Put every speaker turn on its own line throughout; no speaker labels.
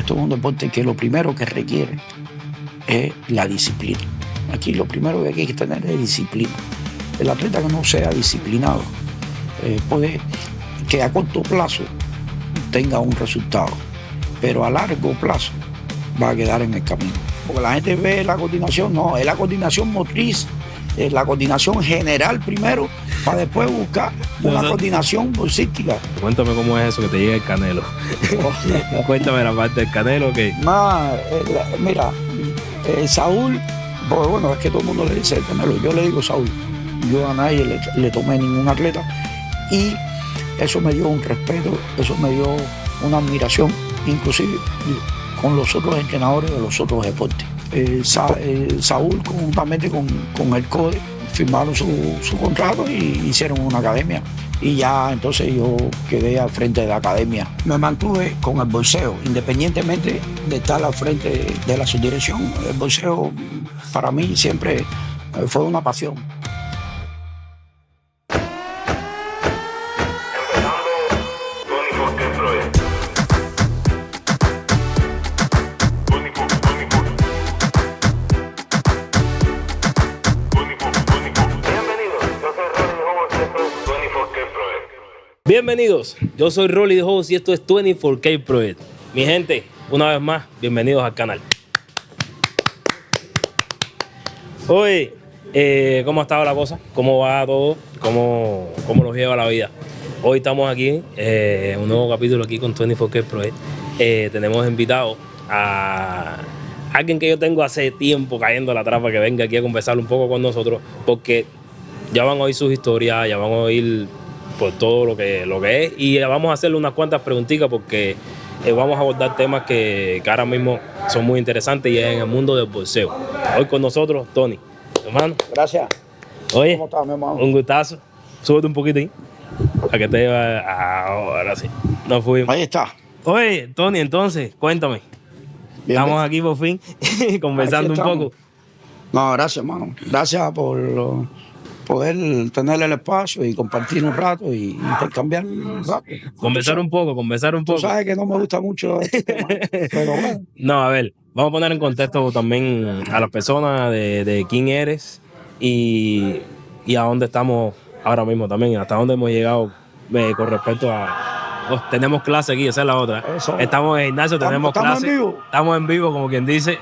esto es un deporte que lo primero que requiere es la disciplina. Aquí lo primero que hay que tener es disciplina. El atleta que no sea disciplinado puede que a corto plazo tenga un resultado, pero a largo plazo va a quedar en el camino. Porque la gente ve la coordinación, no, es la coordinación motriz, es la coordinación general primero, para después buscar una coordinación bolsística.
Cuéntame cómo es eso que te llega el canelo. Cuéntame la parte del canelo que...
Mira, Saúl, pues bueno, es que todo el mundo le dice el canelo, yo le digo Saúl, yo a nadie le tomé ningún atleta y eso me dio un respeto, eso me dio una admiración, inclusive con los otros entrenadores de los otros deportes. Saúl conjuntamente con el CODE firmaron su contrato y hicieron una academia. Y ya entonces yo quedé al frente de la academia. Me mantuve con el boxeo, independientemente de estar al frente de la subdirección. El boxeo para mí siempre fue una pasión.
Bienvenidos, yo soy Rolly the Host y esto es 24K Project. Mi gente, una vez más, bienvenidos al canal. Hoy, ¿cómo ha estado la cosa? ¿Cómo va todo? ¿Cómo nos lleva la vida? Hoy estamos aquí, un nuevo capítulo aquí con 24K Project. Tenemos invitado a alguien que yo tengo hace tiempo cayendo la trapa, que venga aquí a conversar un poco con nosotros, porque ya van a oír sus historias, ya van a oír por todo lo que es, y vamos a hacerle unas cuantas preguntitas porque vamos a abordar temas que ahora mismo son muy interesantes y es en el mundo del boxeo. Hoy con nosotros, Tony, hermano.
Gracias.
Oye,
¿Cómo estás, mi hermano?
Un gustazo. Súbete un poquito ahí, para que te lleve ahora sí. Nos fuimos.
Ahí está.
Oye, Tony, entonces, cuéntame.
Bien,
Estamos aquí por fin, conversando un poco.
No, gracias, hermano. Gracias por poder tener el espacio y compartir un rato y intercambiar un rato.
Conversar un poco.
Tú sabes que no me gusta mucho este tema, pero bueno.
No, a ver, vamos a poner en contexto también a las personas de quién eres y a dónde estamos ahora mismo también, hasta dónde hemos llegado con respecto a... tenemos clase aquí, esa es la otra.
Eso.
Estamos en gimnasio, tenemos clase.
¿Estamos en vivo?
Estamos en vivo, como quien dice.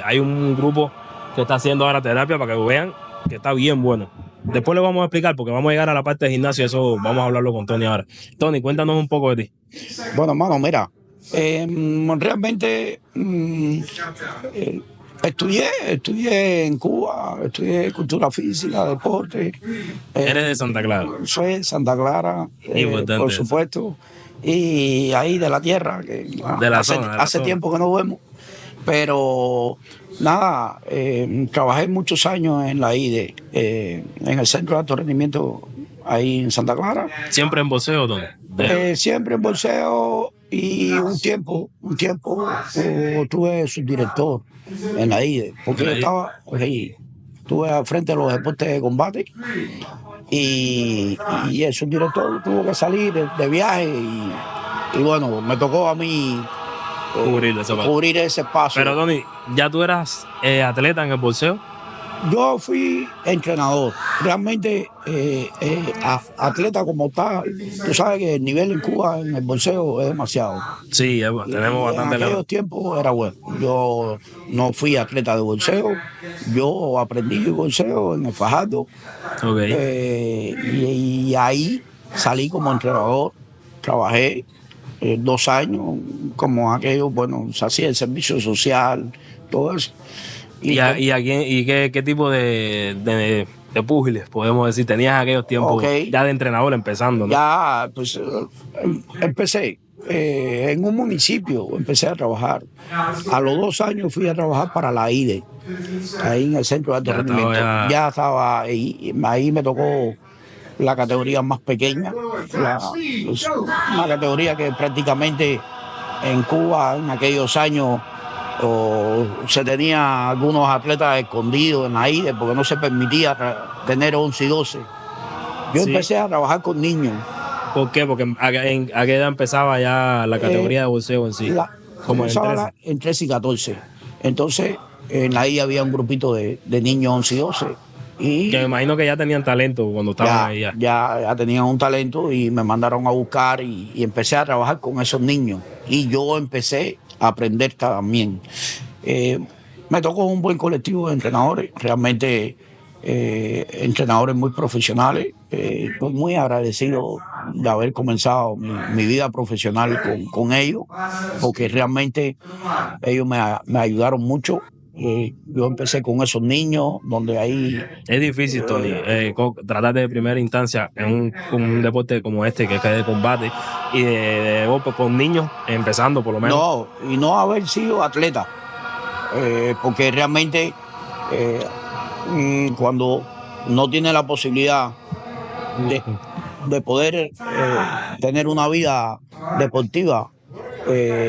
Hay un grupo que está haciendo ahora terapia para que vean que está bien bueno. Después le vamos a explicar porque vamos a llegar a la parte de gimnasio, eso vamos a hablarlo con Tony ahora. Tony, cuéntanos un poco de ti.
Bueno, hermano, mira, realmente estudié en Cuba, estudié cultura física, deporte.
Eres de Santa Clara.
Soy de Santa Clara, por supuesto, y ahí de la tierra, que
de la zona,
hace tiempo que no vemos. Pero nada, trabajé muchos años en la IDE, en el Centro de Alto Rendimiento ahí en Santa Clara.
¿Siempre en boxeo, Tony?
Siempre en boxeo y un tiempo tuve subdirector en la IDE, porque yo estaba, estuve al frente de los deportes de combate y el subdirector tuvo que salir de viaje y bueno, me tocó a mí cubrir ese espacio.
Pero Tony, ¿ya tú eras atleta en el boxeo?
Yo fui entrenador, realmente atleta como tal. Tú sabes que el nivel en Cuba en el boxeo es demasiado.
Sí, tenemos bastante.
En aquellos tiempos era bueno. Yo no fui atleta de boxeo, yo aprendí boxeo en el Fajardo. Y ahí salí como entrenador, trabajé 2 años, como aquello, bueno, se hacía el servicio social, todo eso.
¿Y qué tipo de púgiles, podemos decir, tenías aquellos tiempos ya de entrenador empezando, ¿no?
Ya, pues empecé en un municipio, empecé a trabajar. A los 2 años fui a trabajar para la IDE, ahí en el Centro de Alto Rendimiento. Ya estaba ahí me tocó la categoría más pequeña, una categoría que prácticamente en Cuba en aquellos años se tenía algunos atletas escondidos en la IDE porque no se permitía tener 11 y 12. Yo empecé a trabajar con niños.
¿Por qué? Porque a qué edad empezaba ya la categoría de boxeo en sí. Como en
Comenzaba
13.
en 13 y 14. Entonces, en la I había un grupito de niños 11 y 12. Y
Que me imagino que ya tenían talento cuando estaban ahí ya.
ya tenían un talento y me mandaron a buscar y empecé a trabajar con esos niños. Y yo empecé a aprender también. Me tocó un buen colectivo de entrenadores, realmente entrenadores muy profesionales. Estoy muy agradecido de haber comenzado mi vida profesional con ellos, porque realmente ellos me ayudaron mucho. Yo empecé con esos niños, donde ahí
Es difícil, Tony, tratar de primera instancia en un deporte como este, que es de combate, y de golpe con niños, empezando por lo menos.
no, y no haber sido atleta, porque realmente cuando no tiene la posibilidad de poder tener una vida deportiva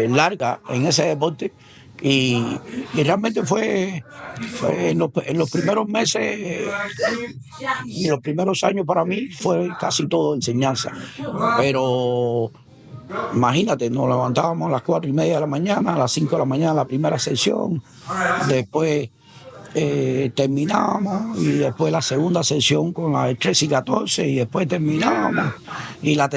larga en ese deporte, y realmente fue en los primeros meses y los primeros años para mí fue casi todo enseñanza, pero imagínate, nos levantábamos a las 4:30 de la mañana, a las 5 de la mañana la primera sesión, después terminábamos, y después la segunda sesión con la de 13 y 14, y después terminábamos, y la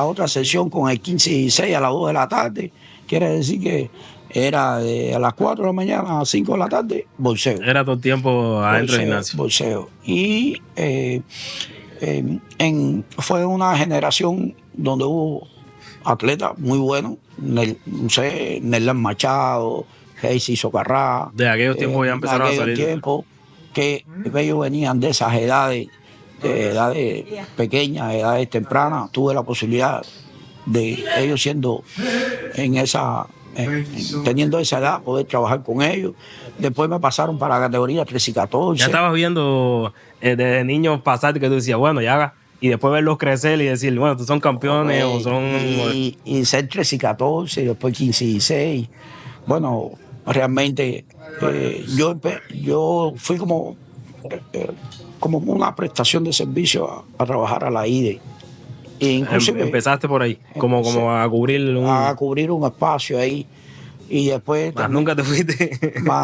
otra sesión con el 15 y 16 a las 2 de la tarde. Quiere decir que era a las 4 de la mañana a las 5 de la tarde, boxeo.
Era todo el tiempo adentro del gimnasio.
Boxeo. Y fue una generación donde hubo atletas muy buenos, Nerlan Machado, Geisy Socarrá.
De aquellos tiempos ya empezaron a salir.
Tiempos que ellos venían de esas edades pequeñas, edades tempranas. Tuve la posibilidad de ellos teniendo esa edad, poder trabajar con ellos. Después me pasaron para la categoría 13 y 14.
Ya estabas viendo desde niños pasar que tú decías, bueno, ya, y después verlos crecer y decir, bueno, estos son campeones o son...
Y ser 13 y 14, y después 15 y 16. Bueno, realmente yo fui como una prestación de servicio a trabajar a la IDE. Inclusive,
empezaste por ahí, como a cubrir
un espacio ahí. Y después
nunca te fuiste.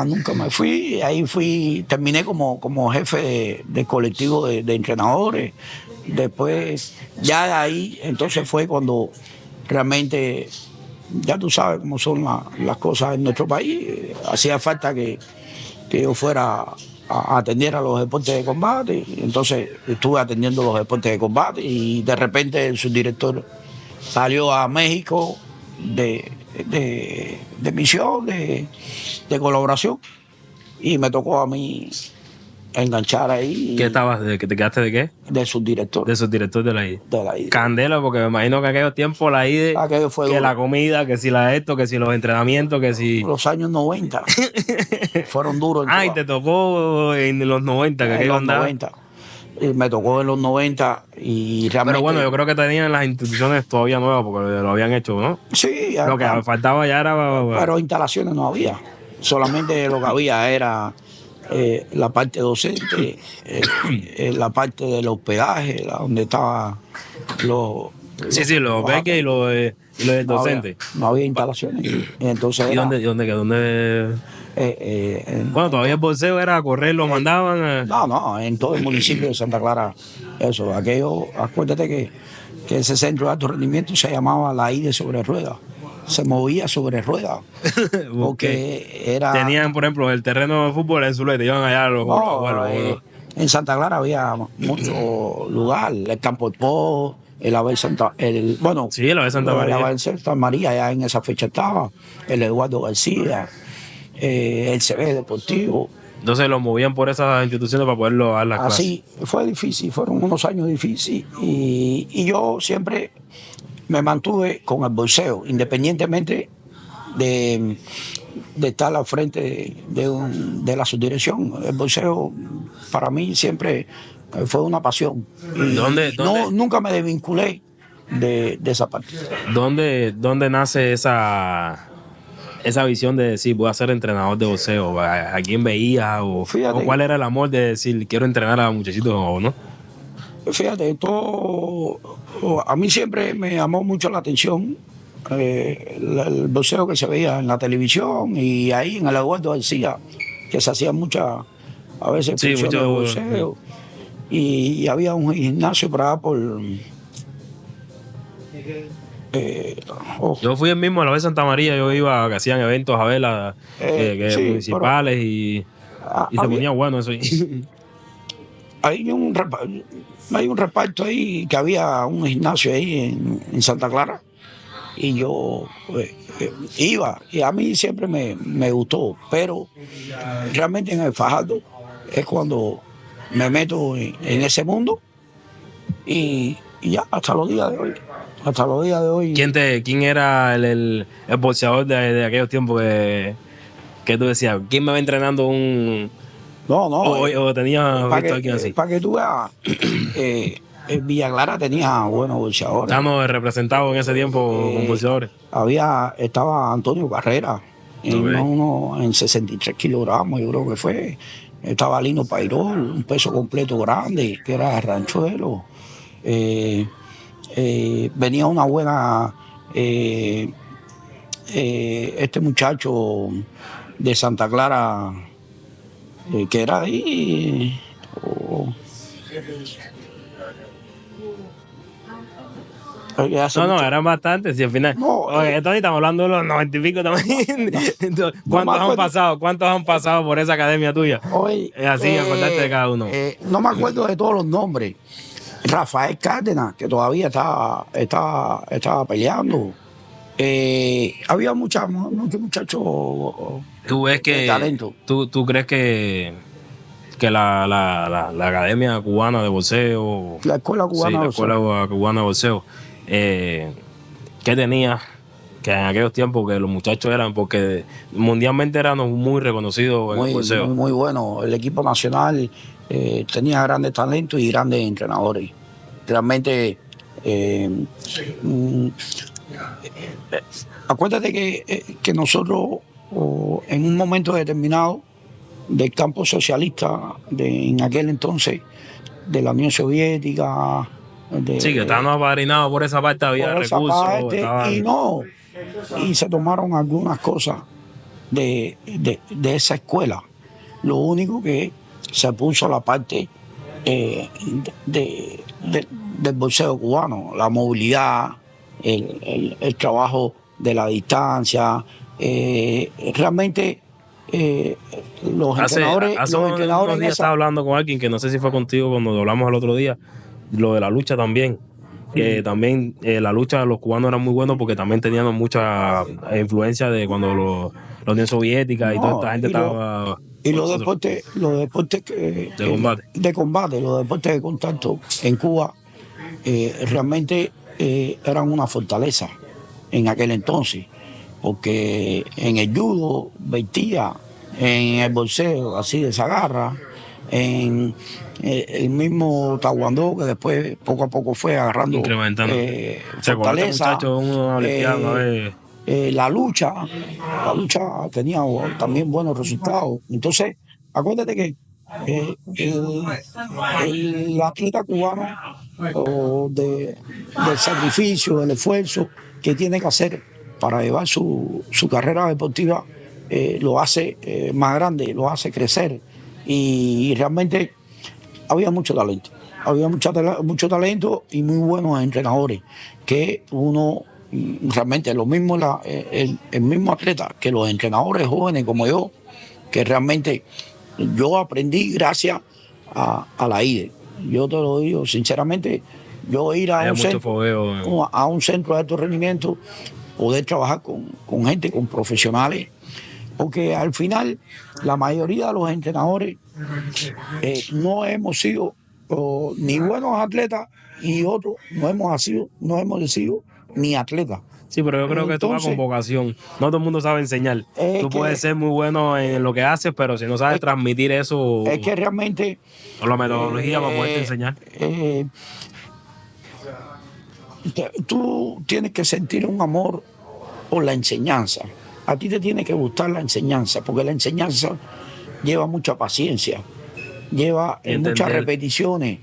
Nunca me fui. Ahí terminé como jefe de colectivo de entrenadores. Después, ya de ahí, entonces fue cuando realmente, ya tú sabes cómo son las cosas en nuestro país. Hacía falta que yo fuera a atender a los deportes de combate. Entonces estuve atendiendo los deportes de combate, y de repente el subdirector salió a México de misión, de colaboración, y me tocó a mí enganchar ahí.
¿Qué estabas? ¿Que te quedaste de qué?
De subdirector.
De subdirector de la IDE.
De la IDE.
Candela, porque me imagino que aquellos tiempos la IDE,
Aquello fue
que
duro.
la comida, que si que si los entrenamientos, que si...
Los años 90 fueron duros.
Y te tocó en los 90, que
en
aquello
los
andaba.
90. Me tocó en los 90 y realmente...
Pero bueno, yo creo que tenían las instituciones todavía nuevas porque lo habían hecho, ¿no?
Sí.
Lo que faltaba ya era...
Pero instalaciones no había. Solamente lo que había era la parte docente, la parte del hospedaje, donde estaban los
beques y los docentes.
No había instalaciones. Entonces
¿Y dónde? Bueno, todavía el boxeo era a correr, lo mandaban.
No, en todo el municipio de Santa Clara. Eso, acuérdate que ese centro de alto rendimiento se llamaba la IDE sobre ruedas. Se movía sobre ruedas. Porque era...
Tenían, por ejemplo, el terreno de fútbol en Zuleta, iban allá a los juegos.
En Santa Clara había mucho lugar, el Campo del Po, el Abel Santa...
Sí, el Abel Santa María.
El Abel Santa María, ya en esa fecha estaba, el Eduardo García, el CB Deportivo.
Entonces lo movían por esas instituciones para poderlo dar las clases.
Así, fue difícil, fueron unos años difíciles, y yo siempre me mantuve con el boxeo, independientemente de estar al frente de la subdirección. El boxeo para mí siempre fue una pasión. Y nunca me desvinculé de esa parte.
¿Dónde nace esa visión de decir voy a ser entrenador de boxeo? ¿A quién veías? ¿O cuál era el amor de decir quiero entrenar a muchachitos o no?
Fíjate, a mí siempre me llamó mucho la atención el boxeo que se veía en la televisión y ahí en el Eduardo García, que se hacían muchas, a veces,
Sí,
funciones de
mucho.
boxeo. Y había un gimnasio por allá por... oh,
Yo fui el mismo a la vez Santa María, yo iba, que hacían eventos a verla,
sí, pero
municipales y se
había,
ponía bueno eso.
hay un reparto ahí, que había un gimnasio ahí en Santa Clara, y yo iba, y a mí siempre me gustó, pero realmente en el Fajardo es cuando me meto en ese mundo, y ya hasta los días de hoy. Hasta los días de hoy.
¿Quién era el boxeador de aquellos tiempos que tú decías? ¿Quién me va entrenando un...
No, no.
o tenía
Para
visto a alguien así?
que tú veas, en Villa Clara tenía buenos boxeadores.
Estamos representados en ese tiempo con boxeadores.
Estaba Antonio Carrera, en 63 kilogramos, yo creo que fue. Estaba Lino Pairol, un peso completo grande, que era ranchuelo. Venía una buena. Este muchacho de Santa Clara, que era ahí.
No, eran bastantes. Y al final,
No,
oye, Tony, estamos hablando de los 90 y pico también. ¿Cuántos han pasado por esa academia tuya?
Hoy,
Así, acordarte de cada uno.
no me acuerdo de todos los nombres. Rafael Cárdenas, que todavía estaba peleando. Había muchos muchachos
¿Tú ves
de
que
talento.
tú crees que la Academia Cubana de Boxeo,
La Escuela Cubana
sí, la
de
Escuela Cubana de Boxeo, ¿qué tenía? Que en aquellos tiempos que los muchachos eran, porque mundialmente eran muy reconocidos en el boxeo.
Muy bueno. El equipo nacional tenía grandes talentos y grandes entrenadores. Realmente, acuérdate que nosotros, en un momento determinado del campo socialista en aquel entonces, de la Unión Soviética,
Sí, que estaban apadrinados por esa parte, había
por esa
recursos.
parte, y se tomaron algunas cosas de esa escuela. Lo único que se puso la parte del boxeo cubano, la movilidad, el trabajo de la distancia. Realmente los entrenadores...
Hace unos días estaba hablando con alguien que no sé si fue contigo cuando hablamos el otro día, lo de la lucha también. Que también la lucha de los cubanos era muy buena porque también tenían mucha influencia de cuando la Unión Soviética y toda esta gente estaba...
Y los deportes de combate, los deportes de contacto en Cuba realmente eran una fortaleza en aquel entonces, porque en el judo vertía, en el boxeo así de esa garra, en el mismo taekwondo, que después poco a poco fue agarrando fortaleza. La lucha tenía también buenos resultados. Entonces, acuérdate que el atleta cubano, del sacrificio, del esfuerzo que tiene que hacer para llevar su carrera deportiva, lo hace más grande, lo hace crecer, y realmente había mucho talento. Había mucho talento y muy buenos entrenadores, que uno realmente el mismo atleta que los entrenadores jóvenes como yo, que realmente yo aprendí gracias a la IDE. Yo te lo digo sinceramente, yo ir a un centro de alto rendimiento, poder trabajar con gente, con profesionales, porque al final la mayoría de los entrenadores no hemos sido ni buenos atletas, y otros no hemos sido ni atletas.
Sí, pero yo creo que tú vas con vocación. No todo el mundo sabe enseñar. Tú puedes ser muy bueno en lo que haces, pero si no sabes transmitir eso...
Es que realmente...
O la metodología para poderte enseñar.
Tú tienes que sentir un amor por la enseñanza. A ti te tiene que gustar la enseñanza, porque la enseñanza lleva mucha paciencia, lleva muchas repeticiones,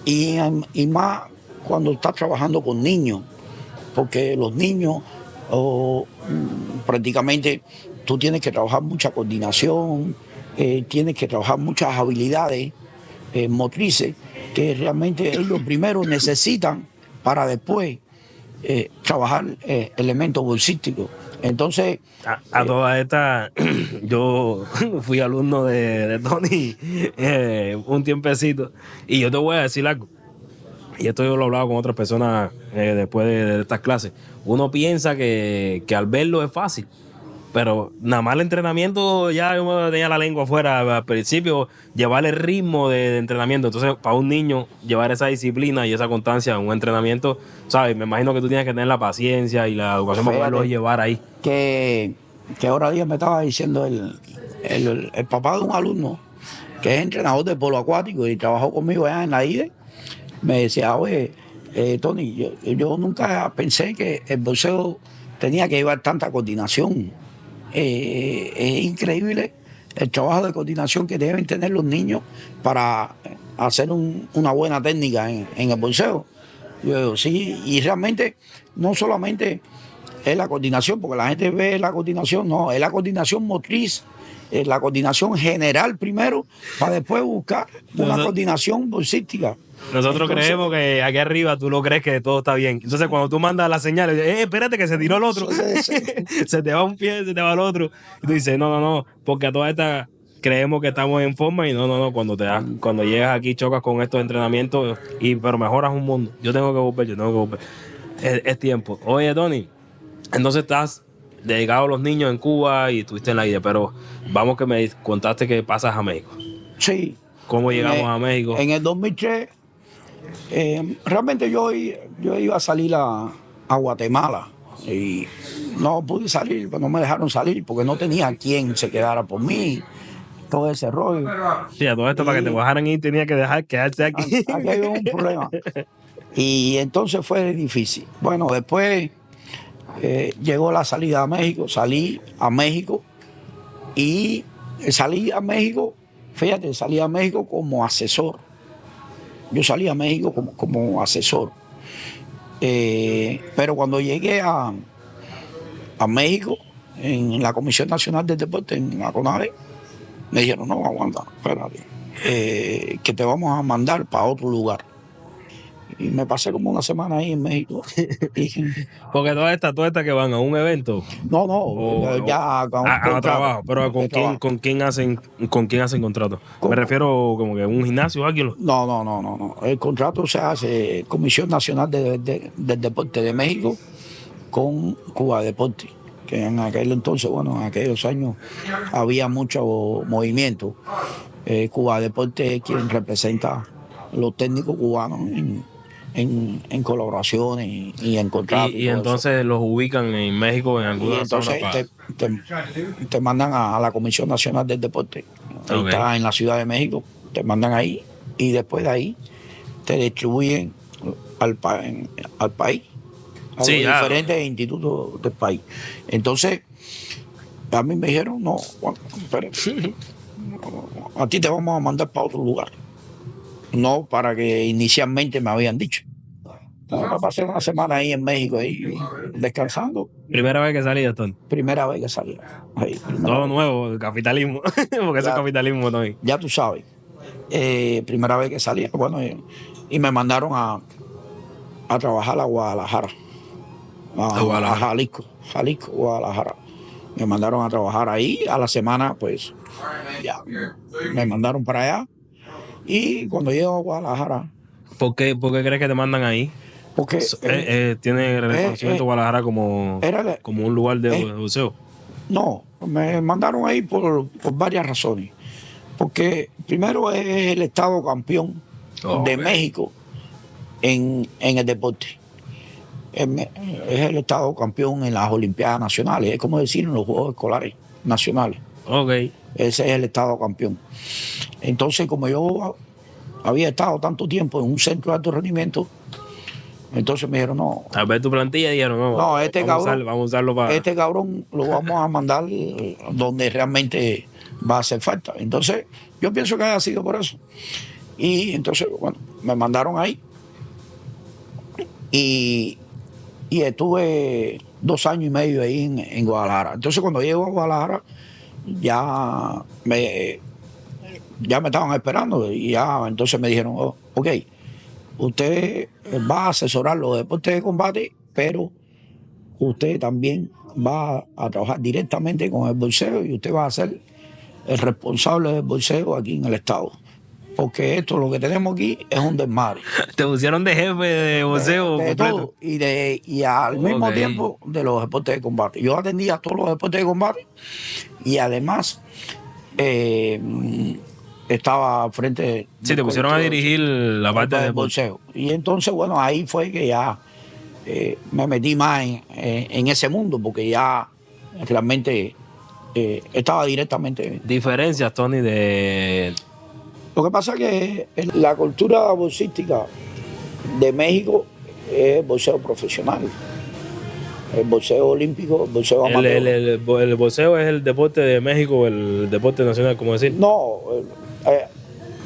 y más cuando estás trabajando con niños. porque los niños prácticamente tú tienes que trabajar mucha coordinación, tienes que trabajar muchas habilidades motrices que realmente ellos primero necesitan para después trabajar elementos bolsísticos. Entonces,
A todas estas, yo fui alumno de Tony un tiempecito, y yo te voy a decir algo, y esto yo lo he hablado con otras personas después de estas clases. Uno piensa que al verlo es fácil, pero nada más el entrenamiento, ya yo me tenía la lengua afuera al principio, llevar el ritmo de entrenamiento. Entonces, para un niño, llevar esa disciplina y esa constancia en un entrenamiento, ¿sabes? Me imagino que tú tienes que tener la paciencia y la educación para poderlo llevar ahí.
Que ahora día me estaba diciendo el papá de un alumno que es entrenador de polo acuático y trabajó conmigo allá en la IDE, me decía, oye, Tony, yo nunca pensé que el boxeo tenía que llevar tanta coordinación. Es increíble el trabajo de coordinación que deben tener los niños para hacer una buena técnica en el boxeo. Yo digo, sí, y realmente no solamente es la coordinación, porque la gente ve la coordinación, no, es la coordinación motriz, es la coordinación general primero, para después buscar una coordinación bolsística.
Nosotros creemos que aquí arriba tú lo crees que todo está bien. Entonces, cuando tú mandas la señal, espérate que se tiró el otro. Se te va un pie, se te va el otro. Y tú dices, no, porque a todas estas creemos que estamos en forma y no. Cuando llegas aquí chocas con estos entrenamientos, pero mejoras un mundo. Yo tengo que volver. Es tiempo. Oye, Tony, entonces estás dedicado a los niños en Cuba y estuviste en la idea, pero vamos que me contaste que pasas a México.
Sí.
¿Cómo llegamos a México?
En el 2003, realmente yo iba a salir a Guatemala y no pude salir, pues no me dejaron salir porque no tenía quien se quedara por mí, todo ese rollo.
Sí, a todo esto para que te bajaran y tenía que quedarse aquí.
Aquí hay un problema. Y entonces fue difícil. Bueno, después llegó la salida a México, salí a México y salí a México, fíjate, salí a México como asesor. Yo salí a México como asesor. Pero cuando llegué a México, en la Comisión Nacional del Deporte, en la CONADE, me dijeron, no, aguanta, espérate, que te vamos a mandar para otro lugar. Y me pasé como una semana ahí en México.
Porque todas estas que van a un evento.
No, ya
a trabajo. Pero ¿con quién hacen contrato? Me refiero como que un gimnasio o algo.
No. El contrato se hace Comisión Nacional del Deporte de México con Cuba Deporte, que en aquel entonces, en aquellos años había mucho movimiento. Cuba Deporte es quien representa los técnicos cubanos en colaboraciones y en contratos.
Y entonces los ubican en México en alguna
y entonces
zona
te mandan a la Comisión Nacional del Deporte. Ahí está en la Ciudad de México, te mandan ahí y después de ahí te distribuyen al país, a los diferentes institutos del país. Entonces, a mí me dijeron, no, espérate, a ti te vamos a mandar para otro lugar. No para que inicialmente me habían dicho. Me pasé una semana ahí en México, ahí descansando.
¿Primera vez que salí, Tony?
Primera vez que salí.
Todo nuevo, el capitalismo. Porque eso es capitalismo también.
Ya tú sabes. Primera vez que salí. Y me mandaron a trabajar a Guadalajara. A Jalisco, Guadalajara. Me mandaron a trabajar ahí. A la semana, pues, ya me mandaron para allá. Y cuando llego a Guadalajara.
¿Por qué crees que te mandan ahí?
Porque
tiene reconocimiento Guadalajara como un lugar de boxeo.
No, me mandaron ahí por varias razones. Porque primero es el estado campeón de México en el deporte. Es el estado campeón en las Olimpiadas Nacionales. Es como decir en los Juegos Escolares Nacionales. Ese es el estado campeón. Entonces, como yo había estado tanto tiempo en un centro de alto rendimiento, entonces me dijeron, no.
A ver tu plantilla y dijeron, no, vamos a usarlo para.
Este cabrón lo vamos a mandar donde realmente va a hacer falta. Entonces, yo pienso que haya sido por eso. Y entonces, me mandaron ahí. Y y estuve 2 años y medio ahí en Guadalajara. Entonces cuando llego a Guadalajara ya me, ya me estaban esperando y ya entonces me dijeron, oh, ok, usted va a asesorar los deportes de combate, pero usted también va a trabajar directamente con el boxeo y usted va a ser el responsable del boxeo aquí en el estado. Porque esto, lo que tenemos aquí, es un desmadre.
Te pusieron de jefe de boxeo
De
completo.
todo y al mismo
Ok.
tiempo de los deportes de combate. Yo atendía todos los deportes de combate y además eh, estaba frente.
Sí, te pusieron a dirigir la parte de
del
deporte.
boxeo. Y entonces, bueno, ahí fue que ya me metí más en ese mundo, porque ya realmente estaba directamente.
Diferencias, Tony, de...
Lo que pasa es que la cultura boxística de México es el boxeo profesional. El boxeo olímpico, el boxeo amateur.
El boxeo es el deporte de México, el deporte nacional, como decir.
No,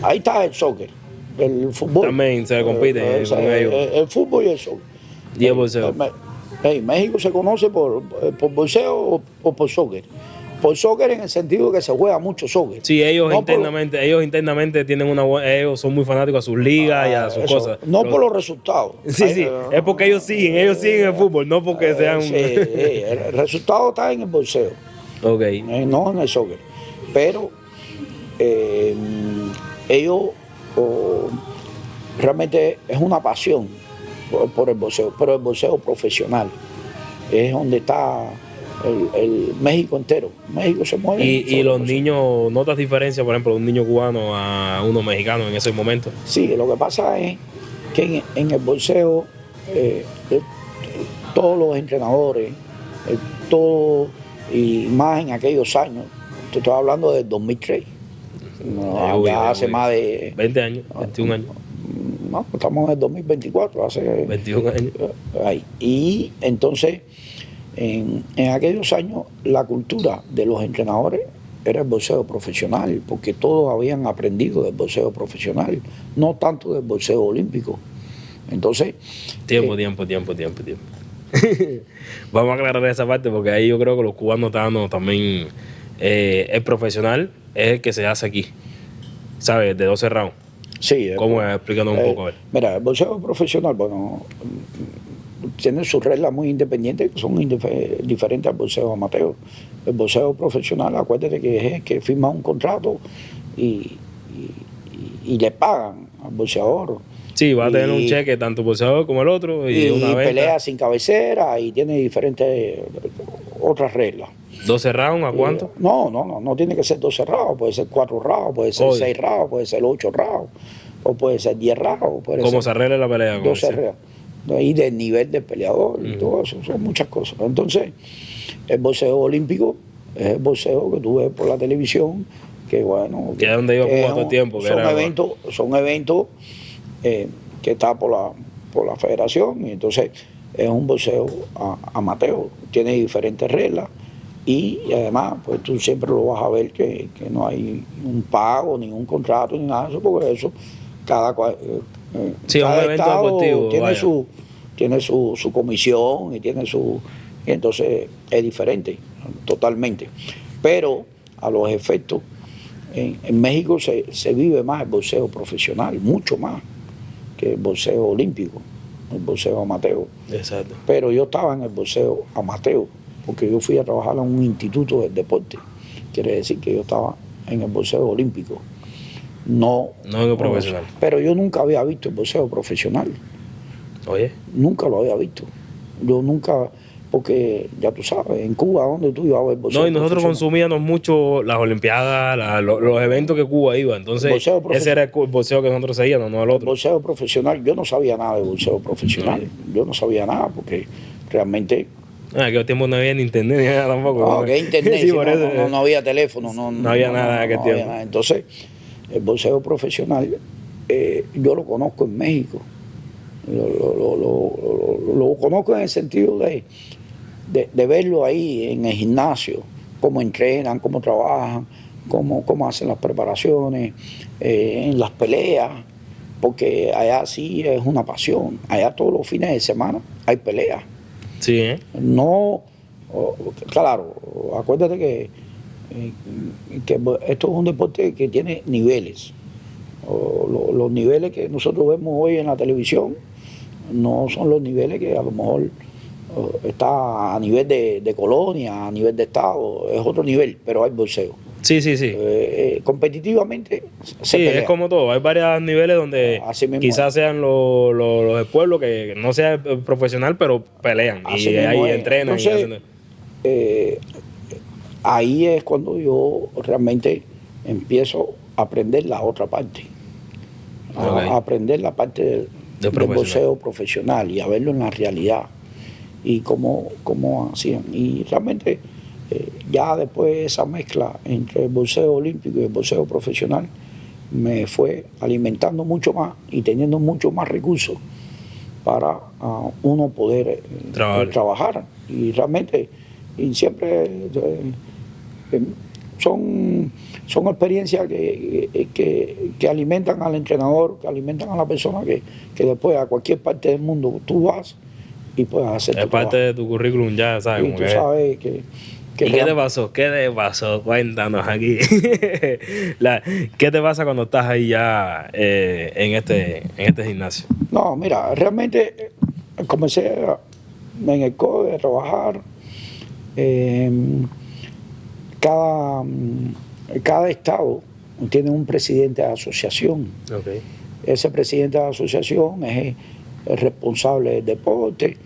ahí está el soccer, el fútbol.
También se compite con ellos.
El fútbol y el soccer.
Y el boxeo.
México se conoce por boxeo o por soccer. Por soccer en el sentido de que se juega mucho soccer.
Sí, ellos
No
internamente tienen ellos son muy fanáticos a sus ligas y a sus
eso,
cosas.
no por los resultados.
Sí, es porque ellos siguen el fútbol, no porque sean...
Sí, el resultado está en el boxeo,
Ok.
no en el soccer. Pero ellos realmente es una pasión por el boxeo, pero el boxeo profesional es donde está el México entero. México se mueve.
Y los niños, ¿notas diferencia, por ejemplo, de un niño cubano a uno mexicano en ese momento?
Sí, lo que pasa es que en el boxeo todos los entrenadores, todo, y más en aquellos años, te estoy hablando del 2003, ya hace más de
20 años, 21 años.
No, estamos en el 2024, hace
21 años.
Ahí. Y entonces, en aquellos años, la cultura de los entrenadores era el boxeo profesional, porque todos habían aprendido del boxeo profesional, no tanto del boxeo olímpico. Entonces...
Tiempo. Vamos a aclarar esa parte, porque ahí yo creo que los cubanos están también... el profesional es el que se hace aquí, ¿sabes? De 12 rounds.
Sí,
¿Cómo es? Explícanos un poco. A ver.
Mira, el boxeo profesional, bueno, tiene sus reglas muy independientes que son diferentes al boxeo amateur. El boxeo profesional, acuérdate que es el que firma un contrato y le pagan al boxeador.
Sí, va a tener un cheque, tanto boxeador como el otro, y una venta.
Pelea sin cabecera y tiene diferentes otras reglas.
12 rounds, ¿a cuánto?
No tiene que ser 12 rounds, puede ser 4 rounds, puede ser 6 rounds, puede ser 8 rounds, o puede ser 10 rounds.
¿Cómo se arregla la pelea?
12 rounds. Y del nivel del peleador y todo eso, son muchas cosas. Entonces, el boxeo olímpico es el boxeo que tú ves por la televisión, que bueno...
Que es donde iba Cuba todo el tiempo.
Son eventos que está por la federación, y entonces es un boxeo amateur, tiene diferentes reglas. Y además, pues tú siempre lo vas a ver que no hay un pago, ni un contrato, ni nada de eso, porque eso, cada
evento
estado
deportivo,
tiene su comisión y tiene y entonces es diferente, totalmente. Pero a los efectos, en México se vive más el boxeo profesional, mucho más que el boxeo olímpico, el boxeo amateur.
Exacto.
Pero yo estaba en el boxeo amateur, porque yo fui a trabajar en un instituto del deporte. Quiere decir que yo estaba en el boxeo olímpico. No
en el profesional.
Pero yo nunca había visto el boxeo profesional.
Oye.
Nunca lo había visto. Yo nunca, porque ya tú sabes, en Cuba, donde tú ibas a ver boxeo.
No, y nosotros consumíamos mucho las Olimpiadas, los eventos que Cuba iba. Entonces, ese era el boxeo que nosotros seguíamos, no el otro.
El boxeo profesional, yo no sabía nada de boxeo profesional. Yo no sabía nada, porque realmente...
En aquel tiempo no había ni internet ni nada tampoco.
No, que internet,
sí,
no había teléfono. No
había nada en aquel tiempo.
Entonces, el boxeo profesional, yo lo conozco en México. Lo conozco en el sentido de verlo ahí en el gimnasio, cómo entrenan, cómo trabajan, cómo hacen las preparaciones, en las peleas, porque allá sí es una pasión. Allá todos los fines de semana hay peleas.
Sí, ¿eh?
No, claro, acuérdate que esto es un deporte que tiene niveles. Los niveles que nosotros vemos hoy en la televisión no son los niveles que a lo mejor está a nivel de colonia, a nivel de estado, es otro nivel, pero hay boxeo.
Sí, sí, sí.
Competitivamente se
Sí,
pelea.
es como todo. Hay varios niveles donde
Así mismo
quizás
es.
sean los del pueblo que no sea profesional, pero pelean
Así
y
mismo
ahí
es.
entrenan y
Entonces,
hacen.
eh, ahí es cuando yo realmente empiezo a aprender la otra parte, a
Ok.
aprender la parte del
Profesional.
boxeo profesional y a verlo en la realidad y cómo hacían. Y realmente ya después esa mezcla entre el boxeo olímpico y el boxeo profesional me fue alimentando mucho más y teniendo mucho más recursos para uno poder trabajar. Y realmente, y siempre eh, son experiencias que alimentan al entrenador, que alimentan a la persona que después a cualquier parte del mundo tú vas y puedes hacer
Es
tu
parte
trabajo.
de tu currículum ya, ¿sabes?
Y
Como
tú
que
sabes que
¿y qué te pasó? ¿Qué te pasó? Cuéntanos aquí. ¿Qué te pasa cuando estás ahí ya en este gimnasio?
No, mira, realmente comencé en el CODE a trabajar. eh, cada, cada estado tiene un presidente de asociación.
Okay.
Ese presidente de asociación es el responsable del deporte.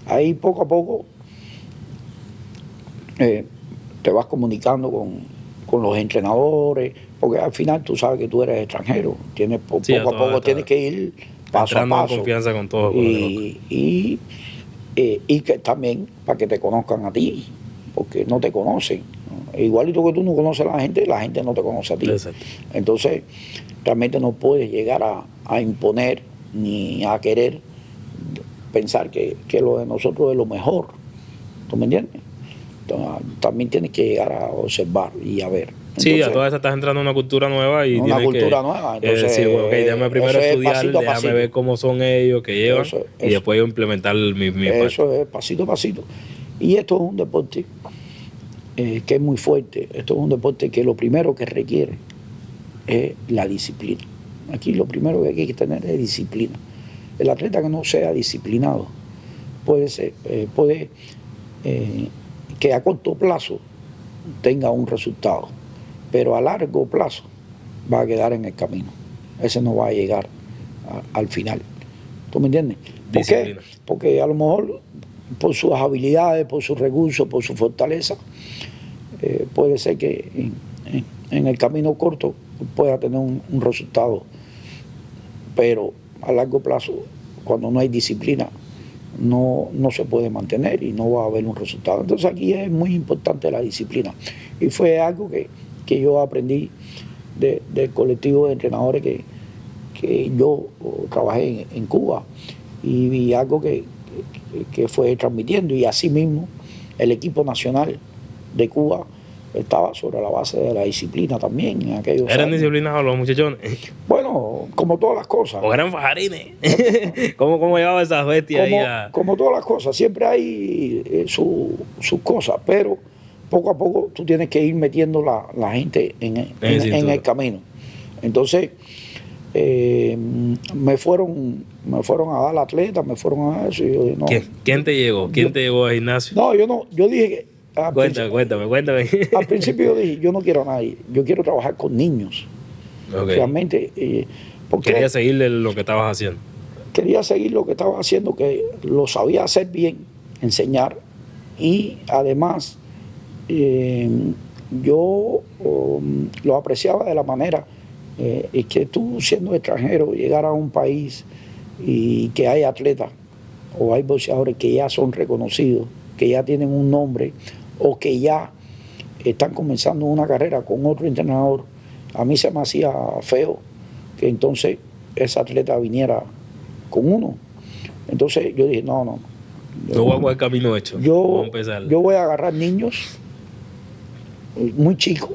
Ahí poco a poco te vas comunicando con los entrenadores, porque al final tú sabes que tú eres extranjero. Tienes,
Sí,
poco a poco tienes que ir paso a
entrando en
paso.
confianza con todos.
Y que también para que te conozcan a ti, porque no te conocen, ¿no? Igualito que tú no conoces a la gente no te conoce a ti.
Exacto.
Entonces, realmente no puedes llegar a imponer ni a querer pensar que lo de nosotros es lo mejor. ¿Tú me entiendes? Entonces, también tienes que llegar a observar y a ver. Entonces,
Sí, a todas estas estás entrando en una cultura nueva y
una
tienes
cultura nueva. Entonces,
decir, bueno, ok, déjame primero
eso es
estudiar,
pasito a
déjame
pasito.
ver cómo son ellos que llevan y después yo implementar mi parte.
Eso es pasito a pasito. Y esto es un deporte que es muy fuerte. Esto es un deporte que lo primero que requiere es la disciplina. Aquí lo primero que hay que tener es disciplina. El atleta que no sea disciplinado puede que a corto plazo tenga un resultado, pero a largo plazo va a quedar en el camino. Ese no va a llegar al final. ¿Tú me entiendes? ¿Por qué? Porque a lo mejor por sus habilidades, por sus recursos, por su fortaleza, puede ser que en el camino corto pueda tener un resultado, pero a largo plazo, cuando no hay disciplina, no se puede mantener y no va a haber un resultado. Entonces aquí es muy importante la disciplina. Y fue algo que yo aprendí del colectivo de entrenadores que yo trabajé en Cuba y vi algo que fue transmitiendo, y así mismo el equipo nacional de Cuba estaba sobre la base de la disciplina también en aquellos
¿Eran
años.
disciplinados los muchachones?
Bueno, como todas las cosas.
¿O eran fajarines? ¿Cómo llevaba esas bestias ahí
como todas las cosas, siempre hay sus cosas, pero poco a poco tú tienes que ir metiendo la gente en el camino. Entonces, me fueron a dar atleta, me fueron a eso. Y yo dije, no,
¿Quién te llegó? ¿Quién te llevó al gimnasio?
No, yo dije que
Cuéntame.
al principio yo dije, yo no quiero a nadie, yo quiero trabajar con niños.
Okay.
Realmente,
quería seguirle lo que estabas haciendo.
Quería seguir lo que estaba haciendo, que lo sabía hacer bien, enseñar, y además yo lo apreciaba de la manera y que tú, siendo extranjero, llegar a un país y que hay atletas o hay boxeadores que ya son reconocidos, que ya tienen un nombre o que ya están comenzando una carrera con otro entrenador, a mí se me hacía feo que entonces ese atleta viniera con uno. Entonces yo dije, no
vamos al camino hecho.
Yo voy a agarrar niños muy chicos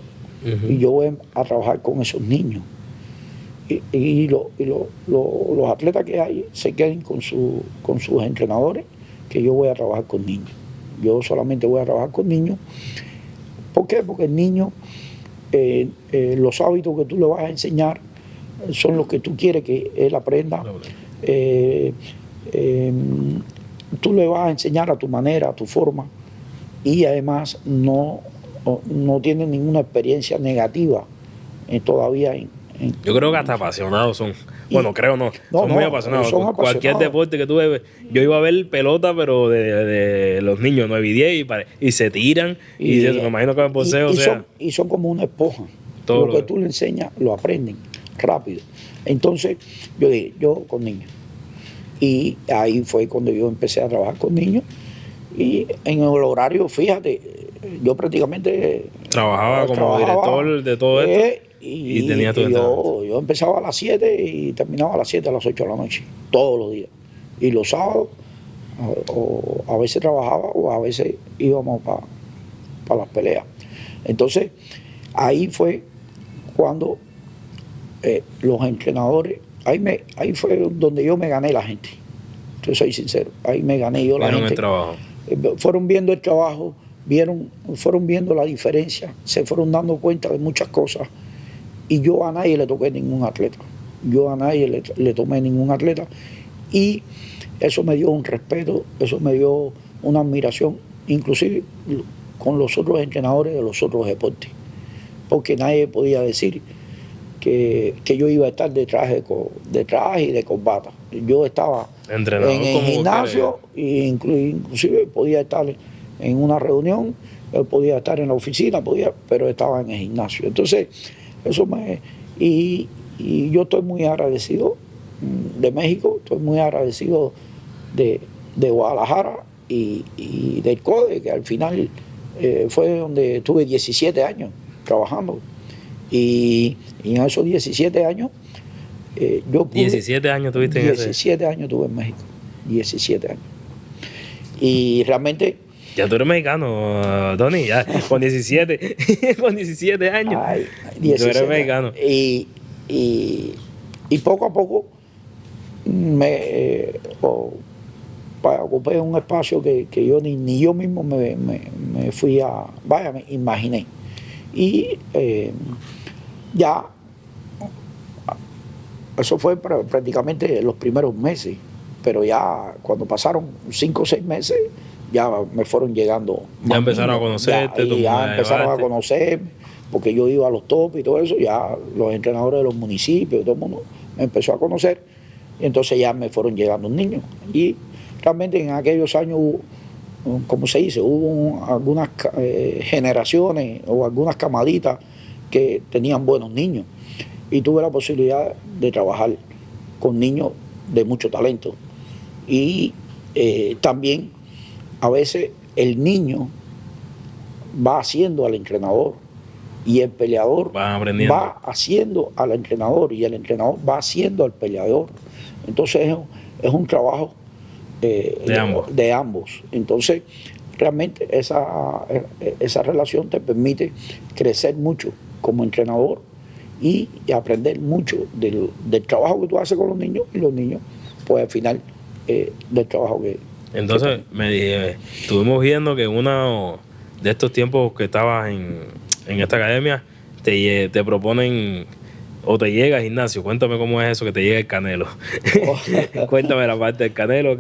y yo voy a trabajar con esos niños. Y los atletas que hay se queden con sus entrenadores que yo voy a trabajar con niños. Yo solamente voy a trabajar con niños. ¿Por qué? Porque el niño, los hábitos que tú le vas a enseñar son los que tú quieres que él aprenda. Tú le vas a enseñar a tu manera, a tu forma, y además no tiene ninguna experiencia negativa todavía
Yo creo que hasta apasionados son. Bueno, creo no. Son muy apasionados.
Son
Cualquier
apasionados.
deporte que tú ves. Yo iba a ver pelota, pero de los niños 9 y 10 y se tiran. Y me imagino que el boxeo,
son como una esponja.
Todo
lo que tú le enseñas lo aprenden rápido. Entonces, yo dije, yo con niños. Y ahí fue cuando yo empecé a trabajar con niños. Y en el horario, fíjate, yo prácticamente
trabajaba como director de todo esto. Y tenía todo
yo empezaba a las 7 y terminaba a las 7, a las 8 de la noche, todos los días. Y los sábados, o a veces trabajaba o a veces íbamos para las peleas. Entonces, ahí fue cuando los entrenadores, ahí fue donde yo me gané la gente. Yo soy sincero, ahí me gané yo la gente.
El trabajo.
Fueron viendo el trabajo, fueron viendo la diferencia, se fueron dando cuenta de muchas cosas. Y yo a nadie le toqué ningún atleta. Yo a nadie le tomé ningún atleta. Y eso me dio un respeto, eso me dio una admiración, inclusive con los otros entrenadores de los otros deportes. Porque nadie podía decir que yo iba a estar detrás y de corbata. Yo estaba
entrenador
en el gimnasio e inclusive podía estar en una reunión, podía estar en la oficina, pero estaba en el gimnasio. Entonces, y yo estoy muy agradecido de México, estoy muy agradecido de Guadalajara y del CODE, que al final fue donde estuve 17 años trabajando. Y en esos 17 años yo pude...
17 años tuviste en
17 años tuve en México, 17 años. Y realmente...
Ya tú eres mexicano, Tony, ya con 17, con 17 años.
Ay, 17
tú eres mexicano.
Y poco a poco ocupé un espacio que yo ni yo mismo me fui me imaginé. Y ya, eso fue prácticamente los primeros meses, pero ya cuando pasaron 5 o 6 meses, ya me fueron llegando.
Ya empezaron a conocerte.
Ya empezaron a conocerme, porque yo iba a los topes y todo eso, ya los entrenadores de los municipios, todo el mundo me empezó a conocer, y entonces ya me fueron llegando niños. Y realmente en aquellos años hubo, como se dice, hubo algunas generaciones o algunas camaditas que tenían buenos niños. Y tuve la posibilidad de trabajar con niños de mucho talento. Y también a veces el niño va haciendo al entrenador y el peleador va haciendo al entrenador y el entrenador va haciendo al peleador. Entonces es un trabajo de ambos. Entonces realmente esa relación te permite crecer mucho como entrenador y aprender mucho del trabajo que tú haces con los niños, y los niños pues al final del trabajo que...
Entonces estuvimos viendo que uno de estos tiempos que estabas en esta academia te proponen o te llega al gimnasio. Cuéntame cómo es eso que te llega el Canelo. Cuéntame la parte del Canelo.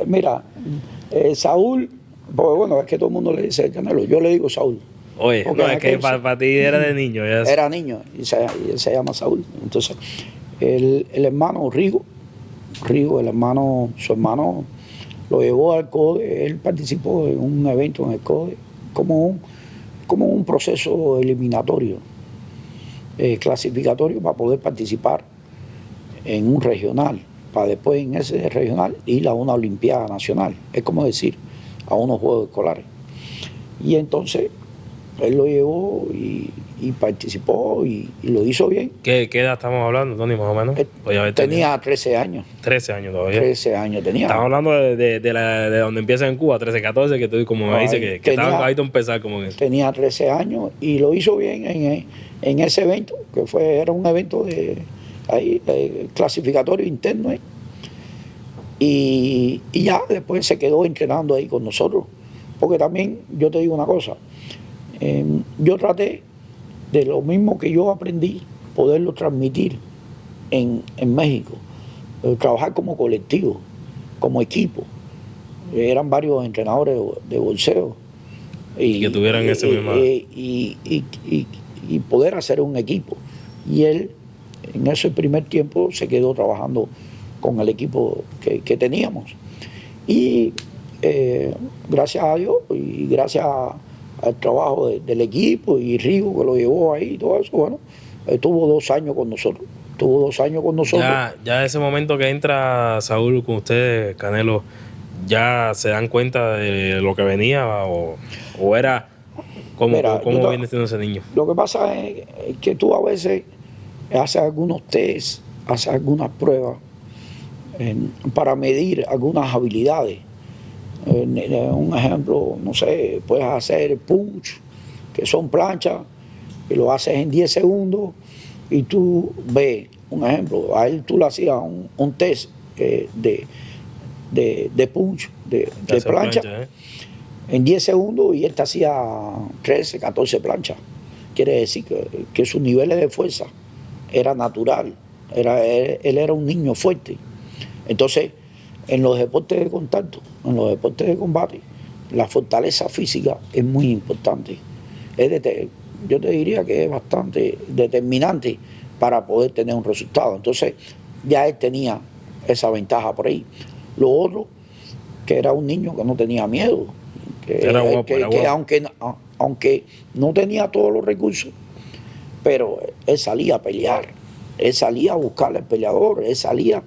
Mira, Saúl, porque bueno, es que todo el mundo le dice el Canelo, yo le digo Saúl.
Oye, no, es que para ti era de niño.
Era niño y él se llama Saúl. Entonces, el hermano Rigo, su hermano lo llevó al CODE, él participó en un evento en el CODE como un proceso eliminatorio, clasificatorio para poder participar en un regional, para después en ese regional ir a una olimpiada nacional, es como decir, a unos juegos escolares. Y entonces él lo llevó y participó y lo hizo bien.
¿Qué edad estamos hablando, Tony, más o menos?
Tenía 13 años.
13 años todavía.
13 años tenía.
Estamos hablando de donde empieza en Cuba, 13, 14, que tú, como me dice, que estaba ahí a empezar como que...
Tenía 13 años y lo hizo bien en ese evento, que era un evento de clasificatorio interno. Y ya después se quedó entrenando ahí con nosotros. Porque también yo te digo una cosa, yo traté de lo mismo que yo aprendí, poderlo transmitir en México, trabajar como colectivo, como equipo. Eran varios entrenadores de boxeo.
Y que tuvieran ese mismo...
Y poder hacer un equipo. Y él, en ese primer tiempo, se quedó trabajando con el equipo que teníamos. Y gracias a Dios y gracias al trabajo del equipo y Rigo que lo llevó ahí y todo eso, bueno, estuvo 2 años con nosotros. Estuvo 2 años con nosotros.
Ya ese momento que entra Saúl con ustedes, Canelo, ¿ya se dan cuenta de lo que venía o era cómo viene siendo ese niño?
Lo que pasa es que tú a veces haces algunos test, haces algunas pruebas para medir algunas habilidades. Un ejemplo, no sé, puedes hacer punch, que son planchas, y lo haces en 10 segundos y tú ves, un ejemplo, a él tú le hacías un test de punch, de plancha, en 10 segundos y él te hacía 13, 14 planchas. Quiere decir que sus niveles de fuerza era natural, él era un niño fuerte. Entonces, en los deportes de contacto, en los deportes de combate, la fortaleza física es muy importante. Yo te diría que es bastante determinante para poder tener un resultado. Entonces, ya él tenía esa ventaja por ahí. Lo otro, que era un niño que no tenía miedo, que aunque no tenía todos los recursos, pero él salía a pelear, él salía a buscar al peleador, él salía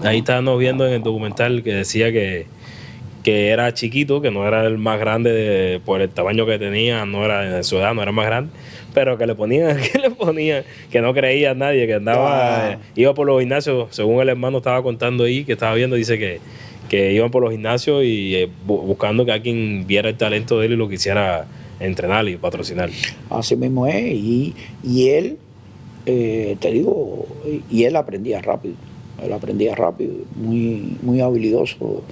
ahí estábamos viendo en el documental que decía que era chiquito, que no era el más grande por el tamaño que tenía, no era en su edad, no era más grande, pero que le ponían, que no creía a nadie, que andaba, iba por los gimnasios, según el hermano estaba contando ahí, que estaba viendo, dice que iban por los gimnasios y buscando que alguien viera el talento de él y lo quisiera entrenar y patrocinar.
Así mismo es, y él, te digo, y él aprendía rápido, muy habilidoso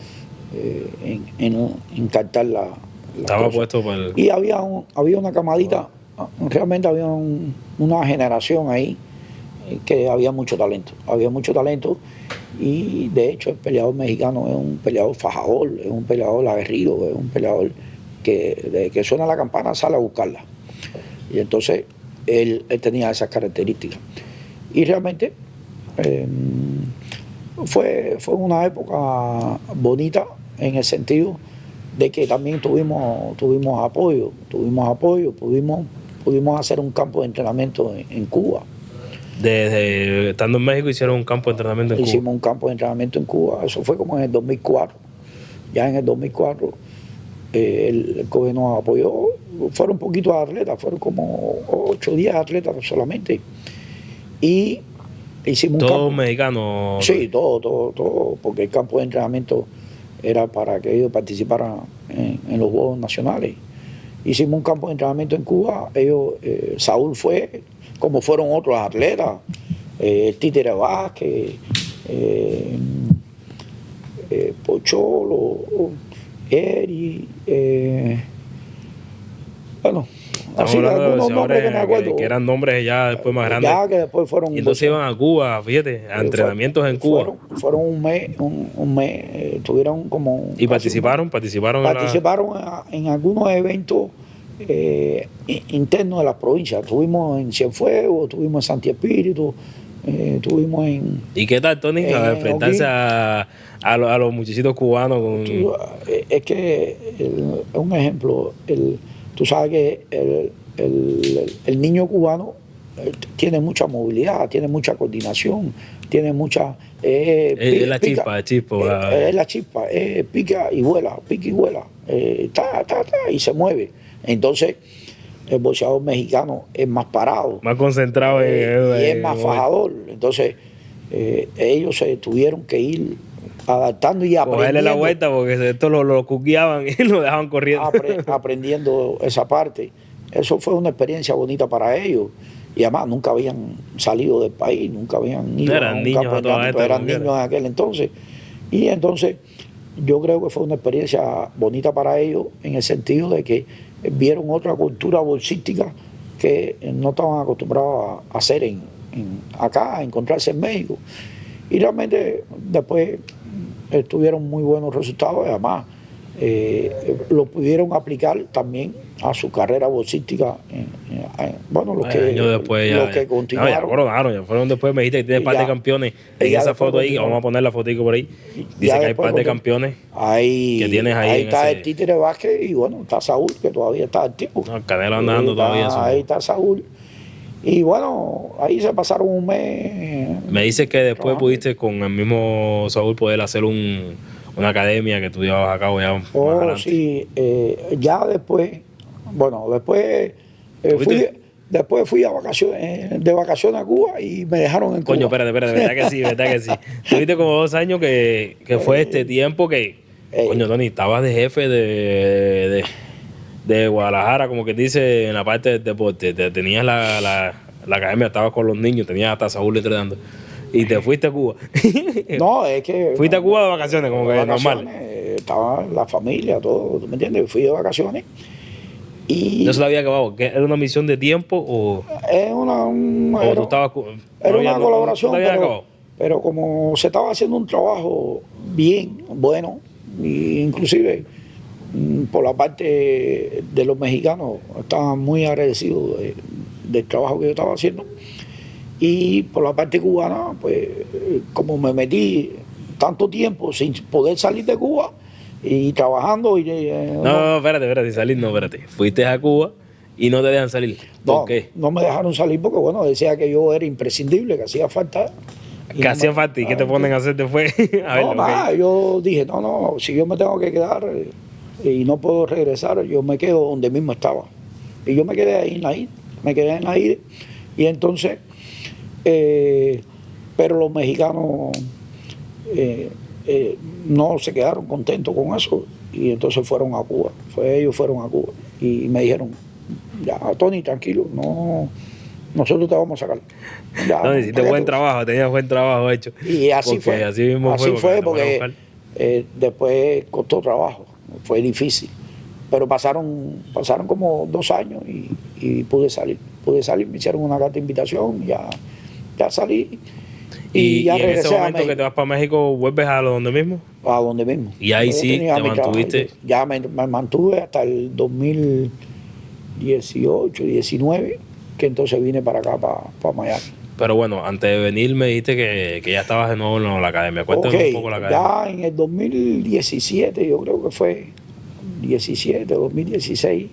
en captar la
estaba cosas. Puesto para el...
Y había una camadita, realmente había una generación ahí que había mucho talento, y de hecho el peleador mexicano es un peleador fajador, es un peleador aguerrido, es un peleador que desde que suena la campana sale a buscarla. Y entonces él tenía esas características. Y realmente fue una época bonita en el sentido de que también tuvimos apoyo, pudimos hacer un campo de entrenamiento en Cuba.
Desde estando en México hicieron un campo de entrenamiento en Cuba.
Hicimos un campo de entrenamiento en Cuba, eso fue como en el 2004. Ya en el 2004 el gobierno nos apoyó, fueron poquitos atletas, fueron como 8 o 10 atletas solamente. Y hicimos un campo.
¿Todos mexicanos?
Sí, todo, porque el campo de entrenamiento era para que ellos participaran en los Juegos Nacionales. Hicimos un campo de entrenamiento en Cuba, Saúl fue, como fueron otros atletas, Títere Vázquez, Pocholo, Eri, bueno, así algunos nombres que me acuerdo.
Que eran nombres ya después más grandes.
Ya que después fueron.
Y entonces iban a Cuba, fíjate, a entrenamientos en Cuba.
Fueron un mes, tuvieron como.
¿Y participaron
en algunos eventos internos de las provincias. Estuvimos en Cienfuegos, estuvimos en Santi Espíritu, estuvimos en.
¿Y qué tal, Tony? A enfrentarse a los muchachitos cubanos.
Es que, un ejemplo, tú sabes que el niño cubano tiene mucha movilidad, tiene mucha coordinación, tiene mucha...
es la chispa.
Es la chispa, pica y vuela, y se mueve. Entonces, el boxeador mexicano es más parado.
Más concentrado.
Y es más fajador. Entonces, ellos se tuvieron que ir adaptando y aprendiendo.
Cogerle la vuelta porque esto lo cuqueaban y lo dejaban corriendo.
Aprendiendo esa parte. Eso fue una experiencia bonita para ellos. Y además nunca habían salido del país, nunca habían ido
a un campo de entrenamiento.
Eran niños en aquel entonces. Y entonces yo creo que fue una experiencia bonita para ellos en el sentido de que vieron otra cultura bolsística que no estaban acostumbrados a hacer acá, a encontrarse en México. Y realmente después tuvieron muy buenos resultados y además lo pudieron aplicar también a su carrera bolsística. Bueno, los que continuaron.
Ya coronaron, ya fueron después, me dijiste que tienes par de campeones. En esa foto ahí, vamos a poner la fotico por ahí. Dice que hay par de campeones que tienes ahí.
Ahí está el Títere Vázquez y bueno, está Saúl, que todavía está activo.
No, el Canelo andando todavía.
Ahí está Saúl. Y bueno, ahí se pasaron un mes.
Me dices que después pudiste con el mismo Saúl poder hacer una academia que tú llevabas a cabo ya más adelante.
Sí, ya después, bueno, después fui de vacaciones a Cuba y me dejaron en Cuba.
Coño, espérate, verdad que sí. Tuviste como 2 años que fue este tiempo que, coño, Tony, estabas de jefe de Guadalajara, como que dice en la parte del deporte. Tenías la academia, estabas con los niños, tenías hasta Saúl entrenando. Y te fuiste a Cuba.
No, es que...
Fuiste a Cuba de vacaciones, como que normal.
Estaba la familia, todo, ¿tú me entiendes? Fui de vacaciones. Y
¿No se lo había acabado? ¿Era una misión de tiempo o...?
Era una colaboración, pero como se estaba haciendo un trabajo bien, bueno, e inclusive por la parte de los mexicanos estaban muy agradecidos del trabajo que yo estaba haciendo. Y por la parte cubana, pues como me metí tanto tiempo sin poder salir de Cuba y trabajando y
no, espérate, salir no, espérate. Fuiste a Cuba y no te dejan salir. ¿Por qué?
No me dejaron salir porque, bueno, decía que yo era imprescindible, que hacía falta.
¿Qué hacía falta? ¿Y qué te ponen a hacer después?
Yo dije, no, si yo me tengo que quedar y no puedo regresar, yo me quedo donde mismo estaba. Y yo me quedé ahí en la isla, y entonces, pero los mexicanos no se quedaron contentos con eso y entonces fueron a Cuba. Ellos fueron a Cuba y me dijeron, ya, Tony, tranquilo, no, nosotros te vamos a sacar. Ya,
no, hiciste buen trabajo, tenías buen trabajo hecho.
Y así fue.
Así mismo
fue porque después costó trabajo, fue difícil. Pero pasaron como 2 años y pude salir. Me hicieron una carta de invitación, ya salí.
Y ya en ese momento que te vas para México, ¿vuelves a donde mismo?
A donde mismo.
Y ahí sí te mantuviste.
Ya me mantuve hasta el 2018, 19, que entonces vine para acá, para Miami.
Pero bueno, antes de venir me dijiste que ya estabas de nuevo en la academia. Cuéntame un poco la academia.
Ya en el 2017, yo creo que fue 2016,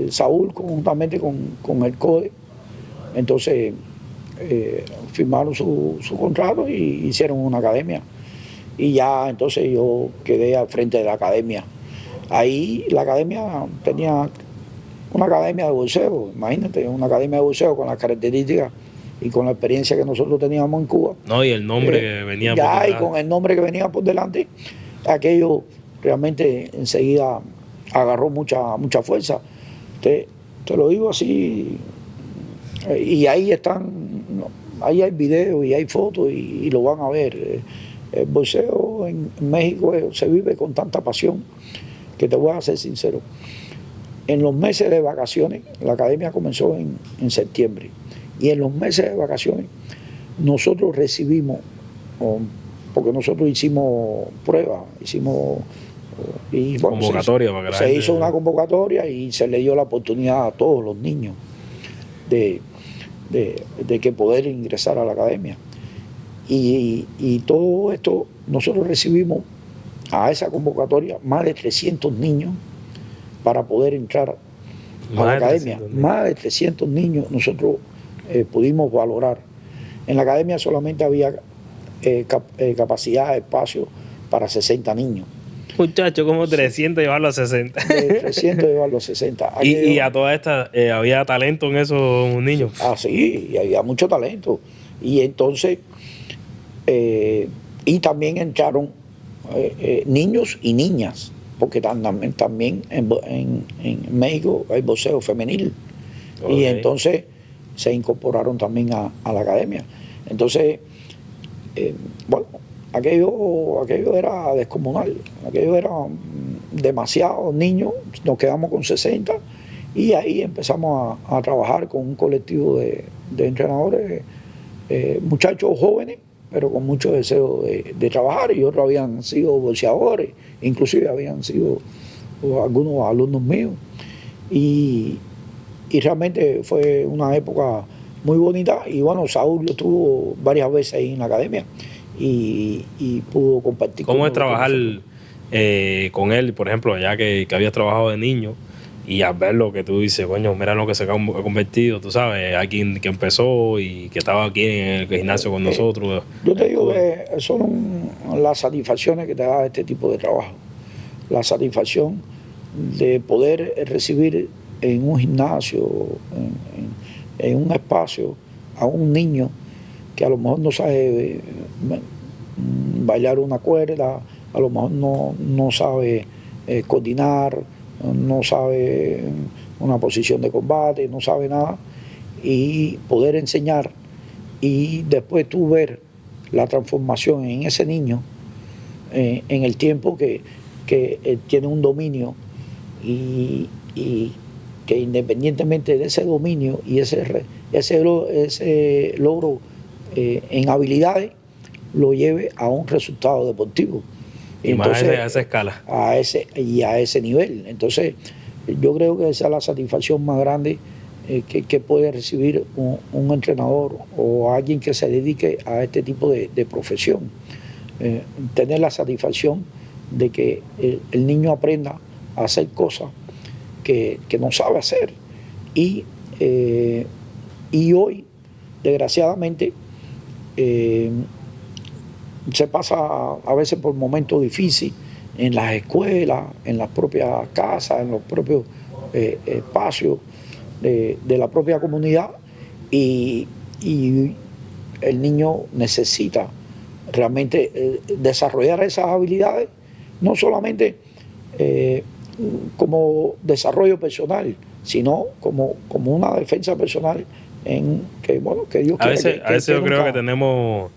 Saúl conjuntamente con el CODE, entonces firmaron su contrato y hicieron una academia. Y ya entonces yo quedé al frente de la academia. Ahí la academia tenía una academia de boxeo, imagínate, una academia de boxeo con las características y con la experiencia que nosotros teníamos en Cuba.
No, y el nombre que venía
por delante. Y con el nombre que venía por delante, aquello realmente enseguida agarró mucha fuerza. Te lo digo así, y ahí ahí hay videos y hay fotos y lo van a ver. El boxeo en México se vive con tanta pasión que te voy a ser sincero. En los meses de vacaciones, la academia comenzó en septiembre, y en los meses de vacaciones nosotros recibimos, porque nosotros hicimos pruebas, y bueno,
convocatoria para que la
se
gente...
hizo una convocatoria y se le dio la oportunidad a todos los niños de que poder ingresar a la academia. Y todo esto, nosotros recibimos a esa convocatoria más de 300 niños para poder entrar a la academia. Más de 300 niños nosotros pudimos valorar. En la academia solamente había capacidad, espacio para 60 niños.
Muchachos, como 300 llevarlo a 60.
300 llevarlo a 60.
Y a todas estas, ¿había talento en esos niños?
Sí, y había mucho talento. Y entonces, y también entraron niños y niñas, porque también en México hay boxeo femenil. Okay. Y entonces se incorporaron también a la academia. Entonces, bueno, aquello era descomunal, aquello era demasiados niños, nos quedamos con 60 y ahí empezamos a trabajar con un colectivo de entrenadores, muchachos jóvenes, pero con mucho deseo de trabajar, y otros habían sido boxeadores, inclusive habían sido algunos alumnos míos, y realmente fue una época muy bonita. Y bueno, Saúl estuvo varias veces ahí en la academia y pudo compartir.
¿Cómo es trabajar con él, por ejemplo, ya que habías trabajado de niño, y al ver lo que tú dices, coño, mira lo que se ha convertido, tú sabes, alguien que empezó y que estaba aquí en el gimnasio con nosotros?
Yo te digo que son las satisfacciones que te da este tipo de trabajo. La satisfacción de poder recibir en un gimnasio, en un espacio, a un niño que a lo mejor no sabe bailar una cuerda, a lo mejor no sabe coordinar, no sabe una posición de combate, no sabe nada, y poder enseñar, y después tú ver la transformación en ese niño en el tiempo que tiene un dominio, y que independientemente de ese dominio y ese logro en habilidades, lo lleve a un resultado deportivo.
Y entonces, más a esa escala.
A ese nivel. Entonces, yo creo que esa es la satisfacción más grande que puede recibir un entrenador o alguien que se dedique a este tipo de profesión. Tener la satisfacción de que el niño aprenda a hacer cosas que no sabe hacer. Y hoy, desgraciadamente, se pasa a veces por momentos difíciles en las escuelas, en las propias casas, en los propios espacios de la propia comunidad, y el niño necesita realmente desarrollar esas habilidades, no solamente como desarrollo personal, sino como una defensa personal, en que, bueno, que Dios quiere.
A veces yo creo que tenemos,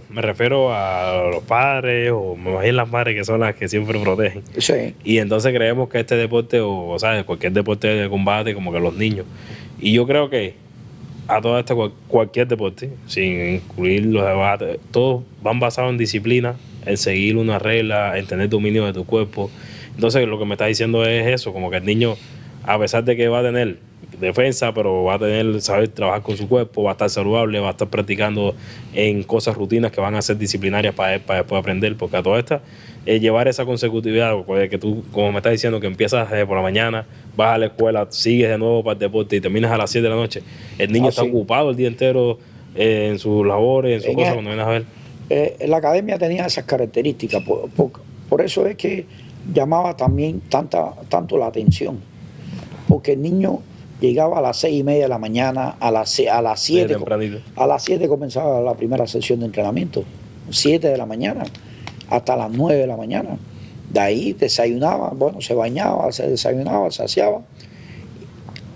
me refiero a los padres, o me imagino las madres, que son las que siempre protegen.
Sí.
Y entonces creemos que este deporte, o sea, cualquier deporte de combate, como que los niños. Y yo creo que a todo esto, cualquier deporte, sin incluir los debates, todos van basados en disciplina, en seguir una regla, en tener dominio de tu cuerpo. Entonces lo que me está diciendo es eso, como que el niño, a pesar de que va a tener defensa, pero va a tener saber trabajar con su cuerpo, va a estar saludable, va a estar practicando en cosas, rutinas que van a ser disciplinarias para después aprender, porque a todo esto llevar esa consecutividad, que tú, como me estás diciendo, que empiezas por la mañana, vas a la escuela, sigues de nuevo para el deporte y terminas a las 7 de la noche, el niño está ocupado el día entero en sus labores, en sus cosas, cuando vienes a ver.
La academia tenía esas características, por eso es que llamaba también tanto la atención, porque el niño llegaba a las 6:30 de la mañana, a las 7 a las 7 comenzaba la primera sesión de entrenamiento, 7 de la mañana hasta las 9 de la mañana. De ahí desayunaba, bueno, se bañaba, se desayunaba, se aseaba,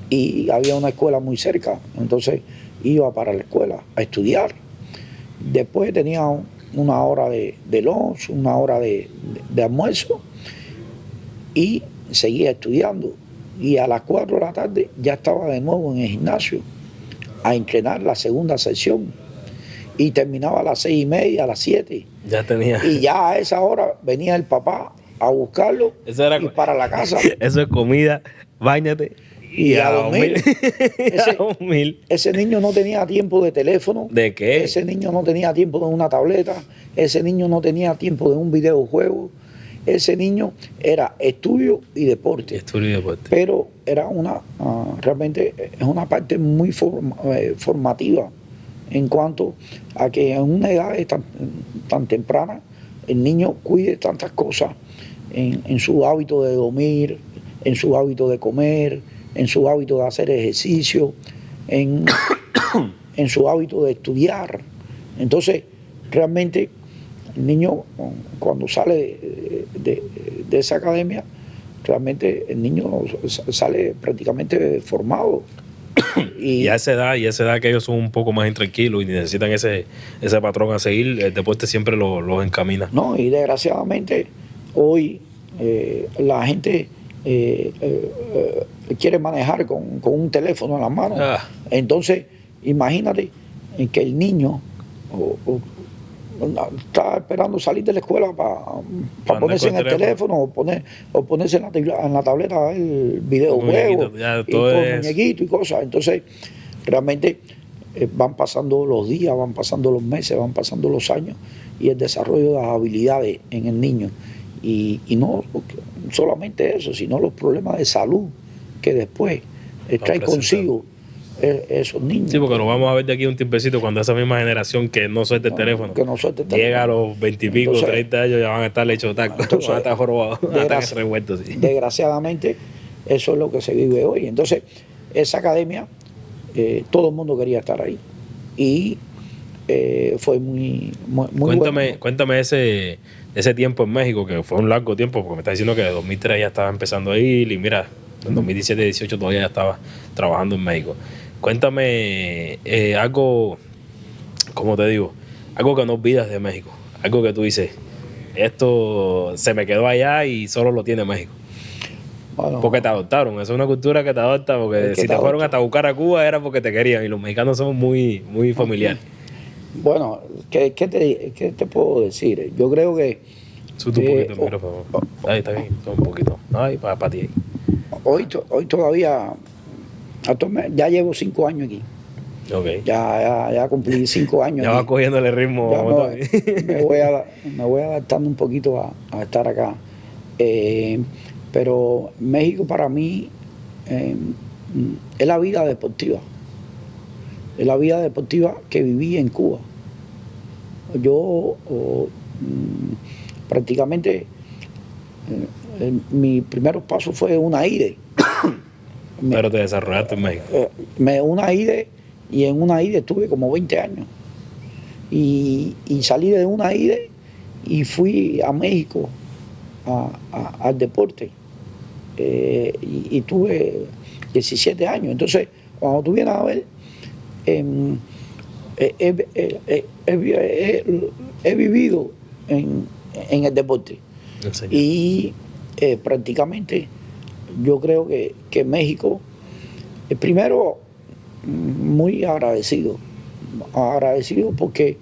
y había una escuela muy cerca, entonces iba para la escuela a estudiar. Después tenía una hora de lunch, una hora de almuerzo, y seguía estudiando. Y a las 4 de la tarde ya estaba de nuevo en el gimnasio a entrenar la segunda sesión, y terminaba a las 6:30, a las 7.
Ya tenía.
Y ya a esa hora venía el papá a buscarlo y para la casa.
Eso es comida, báñate
y a dormir. Ese niño no tenía tiempo de teléfono.
¿De qué?
Ese niño no tenía tiempo de una tableta. Ese niño no tenía tiempo de un videojuego. Ese niño era estudio y deporte.
Estudio y deporte.
Pero era realmente es una parte muy formativa, en cuanto a que en una edad tan temprana el niño cuide tantas cosas en su hábito de dormir, en su hábito de comer, en su hábito de hacer ejercicio, en su hábito de estudiar. Entonces, realmente el niño, cuando sale de esa academia, realmente el niño sale prácticamente formado.
Y a esa edad que ellos son un poco más intranquilos y necesitan ese patrón a seguir, el deporte siempre los encamina.
No, y desgraciadamente hoy la gente quiere manejar con un teléfono en la mano. Entonces, imagínate que el niño está esperando salir de la escuela para ponerse en el teléfono o ponerse en la tableta el videojuego y todo el muñequito y cosas. Entonces, realmente van pasando los días, van pasando los meses, van pasando los años y el desarrollo de las habilidades en el niño. Y no solamente eso, sino los problemas de salud que después trae consigo esos niños.
Sí, porque lo vamos a ver de aquí un tiempecito cuando esa misma generación que no suelta el teléfono llega a los 20 y pico, 30 años, ya van a estar hechos tacos, van a estar jorobados, van a estar revueltos. Sí.
Desgraciadamente, eso es lo que se vive hoy. Entonces, esa academia, todo el mundo quería estar ahí. Y fue muy bueno.
Cuéntame ese tiempo en México, que fue un largo tiempo, porque me estás diciendo que en 2003 ya estaba empezando a ir y mira, en 2017, 2018 todavía ya estaba trabajando en México. Cuéntame algo, como te digo, algo que no olvidas de México, algo que tú dices, esto se me quedó allá y solo lo tiene México. Bueno, porque te adoptaron, eso es una cultura que te adopta, porque si te fueron hasta buscar a Cuba era porque te querían y los mexicanos son muy familiares.
Bueno, ¿qué te puedo decir? Yo creo que...
Sube un poquito el micrófono. Ahí está bien, un poquito. Ay, para ti.
Hoy todavía, ya llevo 5 años aquí.
Okay.
Ya cumplí 5 años.
Ya va cogiéndole ritmo.
Me voy adaptando un poquito a estar acá. Pero México para mí es la vida deportiva. Es la vida deportiva que viví en Cuba. Yo prácticamente mi primer paso fue una IDE.
Pero te desarrollaste en México.
Una IDE, y en una IDE estuve como 20 años. Y salí de una IDE y fui a México al deporte. Y tuve 17 años. Entonces, cuando tú vienes a ver, he vivido en el deporte. Y prácticamente yo creo que México, primero, muy agradecido porque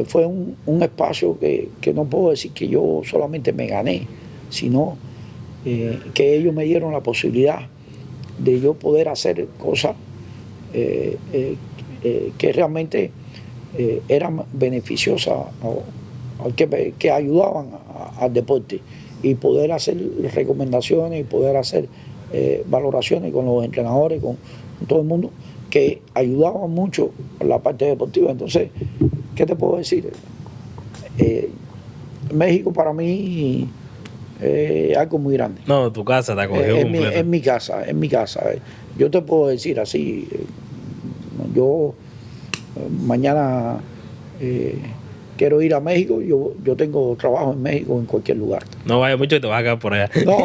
fue un espacio que no puedo decir que yo solamente me gané, sino que ellos me dieron la posibilidad de yo poder hacer cosas que realmente eran beneficiosas que ayudaban al deporte, y poder hacer recomendaciones y poder hacer valoraciones con los entrenadores, con todo el mundo, que ayudaban mucho en la parte deportiva. Entonces, ¿qué te puedo decir? México para mí es algo muy grande.
No, tu casa te acogió completa.
Es mi casa. Yo te puedo decir así, yo mañana quiero ir a México, yo tengo trabajo en México, en cualquier lugar.
No vayas mucho y te vas a quedar por allá.
No.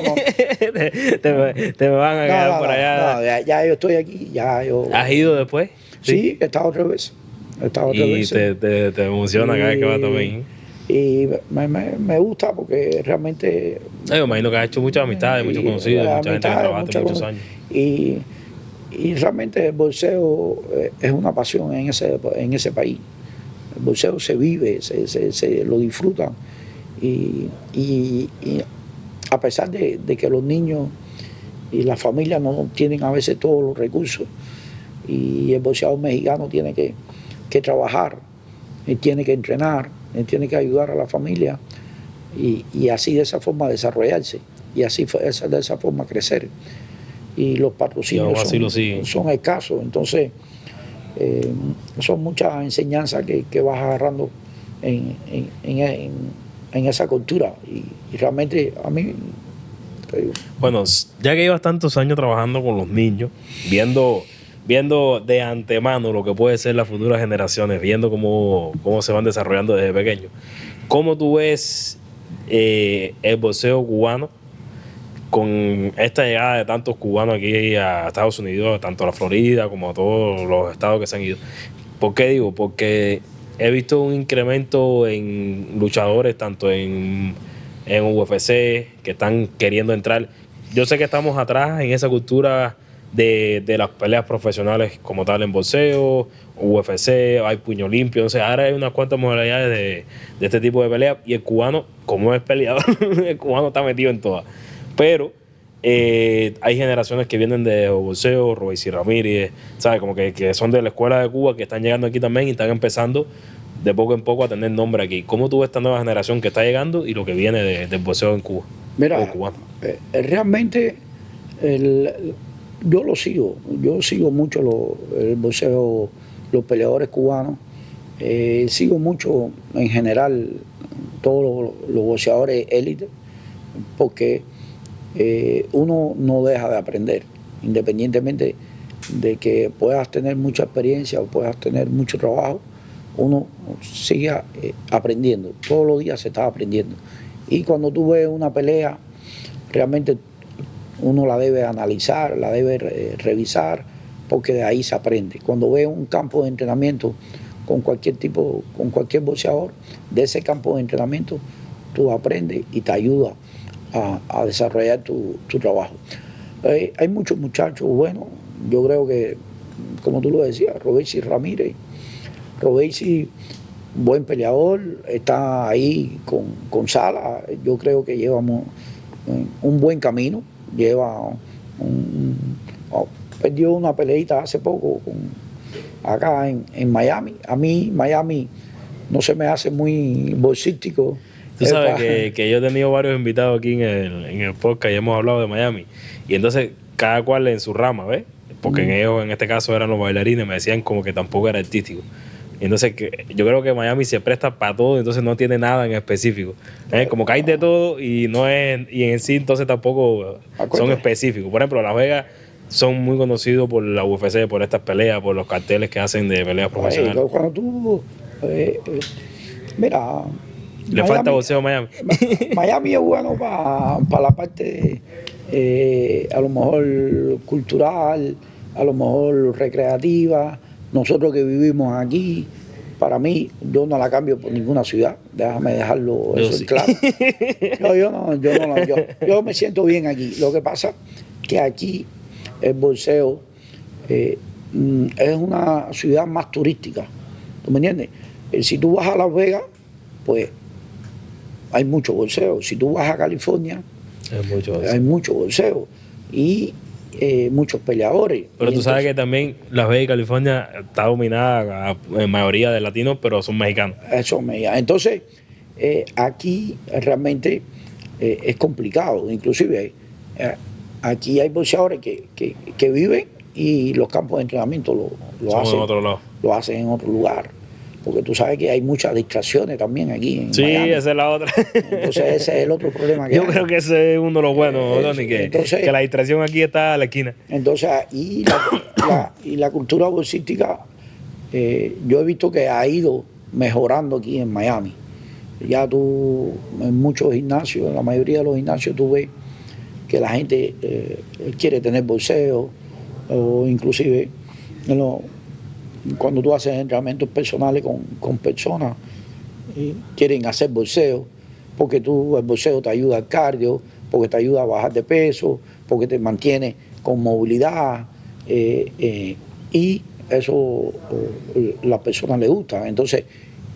te van a quedar por allá.
No, ya yo estoy aquí.
¿Has ido después?
Sí, he estado 3 veces.
Y te emociona cada vez que vas también.
Y me gusta porque realmente...
Me imagino que has hecho muchas amistades, muchos conocidos, mucha gente que trabajaste muchos años.
Y realmente el boxeo es una pasión en ese país. El boxeo se vive, se lo disfrutan. Y a pesar de que los niños y las familias no tienen a veces todos los recursos, y el boxeador mexicano tiene que trabajar, tiene que entrenar, tiene que ayudar a la familia, y así de esa forma desarrollarse, y así de esa forma crecer. Y los patrocinios son escasos, entonces son muchas enseñanzas que vas agarrando en esa cultura, y realmente a mí...
Bueno, ya que llevas tantos años trabajando con los niños, viendo de antemano lo que puede ser las futuras generaciones, viendo cómo se van desarrollando desde pequeños, ¿cómo tú ves el boxeo cubano con esta llegada de tantos cubanos aquí a Estados Unidos, tanto a la Florida como a todos los estados que se han ido. ¿Por qué digo? Porque he visto un incremento en luchadores, tanto en UFC, que están queriendo entrar. Yo sé que estamos atrás en esa cultura de las peleas profesionales como tal en boxeo, UFC, hay puño limpio. O sea, ahora hay unas cuantas modalidades de este tipo de peleas y el cubano, como es peleador, el cubano está metido en todas. Pero hay generaciones que vienen de boxeo, Royce Ramírez, ¿sabes? Como que son de la escuela de Cuba, que están llegando aquí también y están empezando de poco en poco a tener nombre aquí. ¿Cómo tú ves esta nueva generación que está llegando y lo que viene del boxeo en Cuba?
Mira,
Cubano.
realmente yo sigo mucho el boxeo, los peleadores cubanos, sigo mucho en general todos los boxeadores élite, porque uno no deja de aprender, independientemente de que puedas tener mucha experiencia o puedas tener mucho trabajo, uno sigue aprendiendo, todos los días se está aprendiendo. Y cuando tú ves una pelea, realmente uno la debe analizar, la debe revisar, porque de ahí se aprende. Cuando ves un campo de entrenamiento con cualquier boxeador, de ese campo de entrenamiento tú aprendes y te ayuda a desarrollar tu trabajo. Hay muchos muchachos buenos, yo creo que, como tú lo decías, Royce Ramírez, buen peleador, está ahí con Sala, yo creo que llevamos un buen camino, perdió una peleita hace poco acá en Miami. A mí Miami no se me hace muy boxístico.
Tú sabes que yo he tenido varios invitados aquí en el podcast y hemos hablado de Miami. Y entonces cada cual en su rama, ¿ves? Porque ellos en este caso eran los bailarines, me decían como que tampoco era artístico. Y entonces yo creo que Miami se presta para todo, entonces no tiene nada en específico. Como que hay de todo y no es, y en sí entonces tampoco son específicos. Por ejemplo, Las Vegas son muy conocidos por la UFC, por estas peleas, por los carteles que hacen de peleas profesionales.
Cuando tú mira,
le falta boxeo a Miami.
Miami es bueno para la parte a lo mejor cultural, a lo mejor recreativa. Nosotros que vivimos aquí, para mí, yo no la cambio por ninguna ciudad. Déjame dejarlo eso
Sí.
claro. Yo me siento bien aquí. Lo que pasa que aquí el boxeo es una ciudad más turística. ¿Tú me entiendes? Si tú vas a Las Vegas, pues hay mucho boxeo. Si tú vas a California, hay mucho boxeo. Y muchos peleadores.
Pero tú sabes que también Las Vegas y California está dominada en mayoría de latinos, pero son mexicanos.
Entonces, aquí realmente es complicado. Inclusive, aquí hay boxeadores que viven y los campos de entrenamiento lo hacen
en otro lado.
Lo hacen en otro lugar. Porque tú sabes que hay muchas distracciones también aquí en
Sí,
Miami.
esa es la otra.
Entonces ese es el otro problema que
Yo
hay.
creo que ese es uno de los buenos, Donny, que la distracción aquí está a la esquina.
Entonces, y la cultura boxística, yo he visto que ha ido mejorando aquí en Miami. Ya tú, en muchos gimnasios, en la mayoría de los gimnasios, tú ves que la gente quiere tener boxeo, o inclusive cuando tú haces entrenamientos personales con personas, quieren hacer boxeo, porque el boxeo te ayuda al cardio, porque te ayuda a bajar de peso, porque te mantiene con movilidad, y eso a las personas les gusta. Entonces,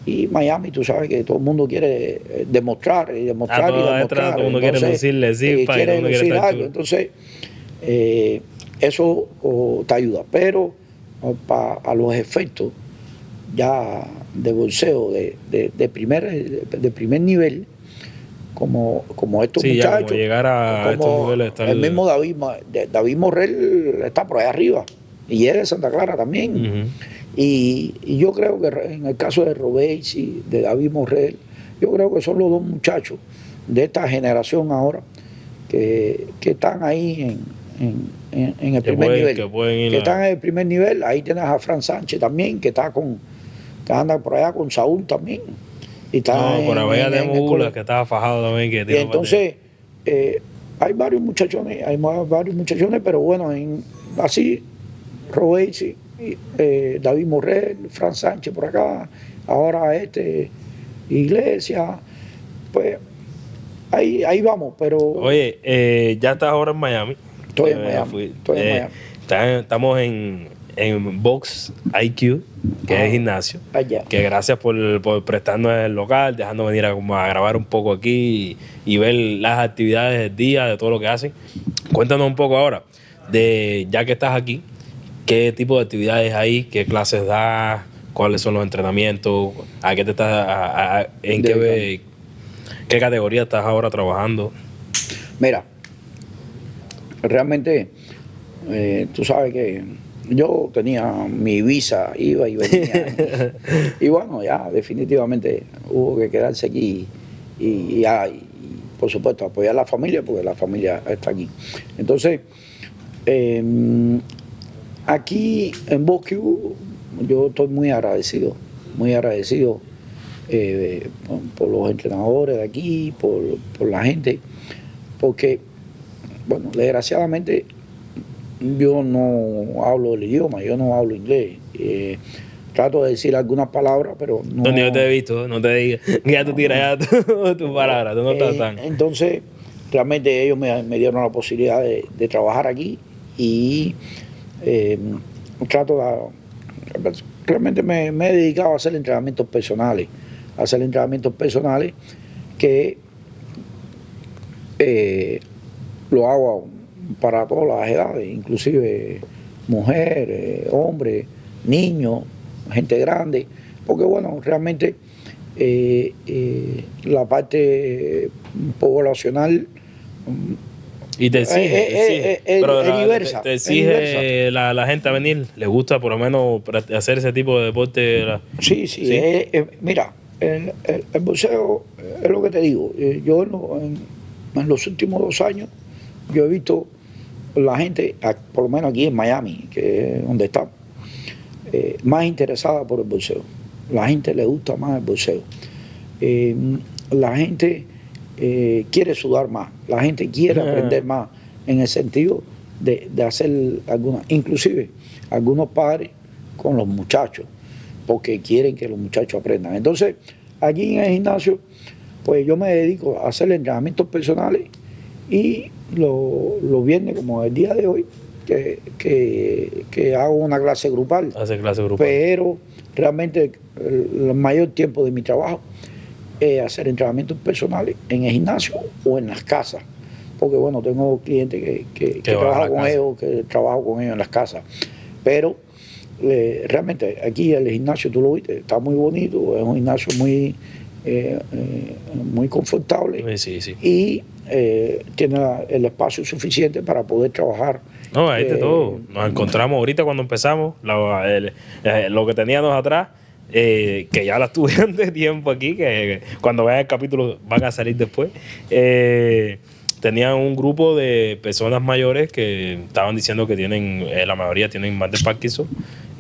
y Miami, tú sabes que todo el mundo quiere demostrar y demostrar y demostrar.
Todo el mundo quiere lucirle, sí,
quiere lucir algo. Entonces, eso te ayuda. Pero a los efectos ya de boxeo de primer nivel, como estos muchachos,
como llegar a estos niveles,
el mismo David Morrell está por ahí arriba y él es de Santa Clara también. Y yo creo que en el caso de Robeis y de David Morrell, yo creo que son los dos muchachos de esta generación ahora que están ahí en el primer nivel, que están en el primer nivel. Ahí tienes a Fran Sánchez también, que anda por allá con Saúl también. Y está
por Avella de Mula, que estaba fajado también.
Y entonces, hay varios muchachones, pero bueno, así, Robesi, David Morrell, Fran Sánchez por acá, ahora Iglesias, pues ahí vamos, pero
Oye, ya estás ahora en Miami.
estoy en Miami.
Estamos en Box IQ, que es gimnasio.
Allá.
Que gracias por prestarnos el local, dejando venir a grabar un poco aquí y ver las actividades del día, de todo lo que hacen. Cuéntanos un poco ahora, ya que estás aquí, qué tipo de actividades hay, qué clases das, cuáles son los entrenamientos, a qué te estás, qué categoría estás ahora trabajando.
Mira, realmente tú sabes que yo tenía mi visa, iba y venía. Y bueno, ya definitivamente hubo que quedarse aquí y por supuesto apoyar a la familia, porque la familia está aquí. Entonces, aquí en Bosque yo estoy muy agradecido por los entrenadores de aquí, por la gente, porque, bueno, desgraciadamente yo no hablo el idioma, yo no hablo inglés. Trato de decir algunas palabras, pero no.
Donde yo te he visto, no te digas que ya tú tiras ya tus palabras, tú no estás tan.
Entonces, realmente ellos me dieron la posibilidad de trabajar aquí y realmente me he dedicado a hacer entrenamientos personales, que lo hago para todas las edades, inclusive mujeres, hombres, niños, gente grande, porque bueno, realmente la parte poblacional
Y te exige, pero
diversa,
te exige la gente a venir, le gusta por lo menos hacer ese tipo de deporte.
Sí. Mira, el boxeo es lo que te digo. Yo en los últimos 2 años yo he visto la gente, por lo menos aquí en Miami, que es donde está, más interesada por el boxeo. La gente le gusta más el boxeo. La gente quiere sudar más, la gente quiere aprender más, en el sentido de hacer inclusive algunos padres con los muchachos, porque quieren que los muchachos aprendan. Entonces, aquí en el gimnasio, pues yo me dedico a hacer entrenamientos personales y los viernes, como el día de hoy, que hago una clase grupal.
Hace clase grupal.
Pero realmente el mayor tiempo de mi trabajo es hacer entrenamientos personales en el gimnasio o en las casas. Porque bueno, tengo clientes que trabajo con ellos en las casas. Pero realmente aquí el gimnasio, tú lo viste, está muy bonito, es un gimnasio muy confortable.
Sí.
Y tiene el espacio suficiente para poder trabajar.
No, ahí de todo. Nos encontramos ahorita cuando empezamos, lo que teníamos atrás, que ya la estuve de tiempo aquí, que cuando vean el capítulo van a salir después. Tenían un grupo de personas mayores que estaban diciendo que tienen, la mayoría tienen más de Parkinson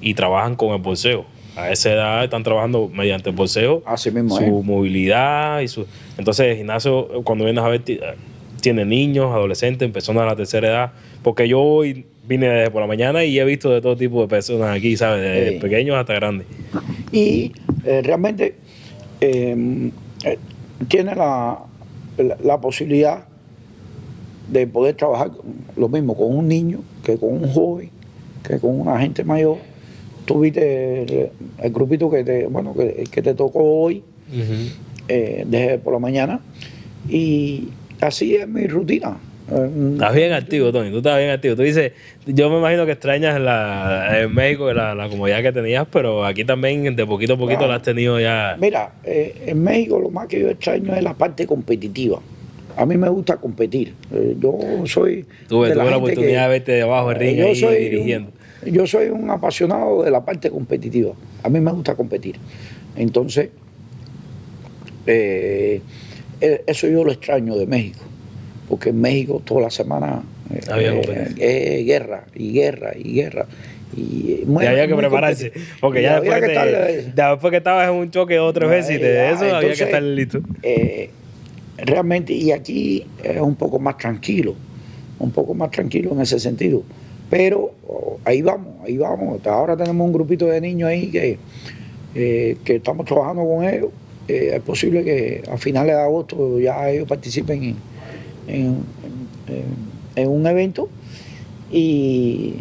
y trabajan con el boxeo. A esa edad están trabajando mediante el boxeo,
así mismo,
su movilidad y su. Entonces el gimnasio, cuando vienes a ver, tiene niños, adolescentes, personas de la tercera edad, porque yo hoy vine desde por la mañana y he visto de todo tipo de personas aquí, ¿sabes? Desde pequeños hasta grandes.
Y realmente tiene la posibilidad de poder trabajar lo mismo con un niño que con un joven, que con una gente mayor. Tú viste el grupito que te tocó hoy, desde por la mañana, y así es mi rutina.
Estás bien activo, Tony, tú estás bien activo. Tú dices, yo me imagino que extrañas en México la comodidad que tenías, pero aquí también de poquito a poquito la has tenido ya.
Mira, en México lo más que yo extraño es la parte competitiva. A mí me gusta competir. Yo soy.
Tuve la oportunidad de verte debajo del ring dirigiendo.
Yo soy un apasionado de la parte competitiva. A mí me gusta competir. Entonces, eso yo lo extraño de México. Porque en México toda la semana es guerra. Y
había que prepararse. Porque ya después que estabas en un choque 2 o 3 veces y de eso había que estar listo.
realmente, y aquí es un poco más tranquilo en ese sentido. Pero ahí vamos. Ahora tenemos un grupito de niños ahí que estamos trabajando con ellos. Es posible que a finales de agosto ya ellos participen en, en un evento y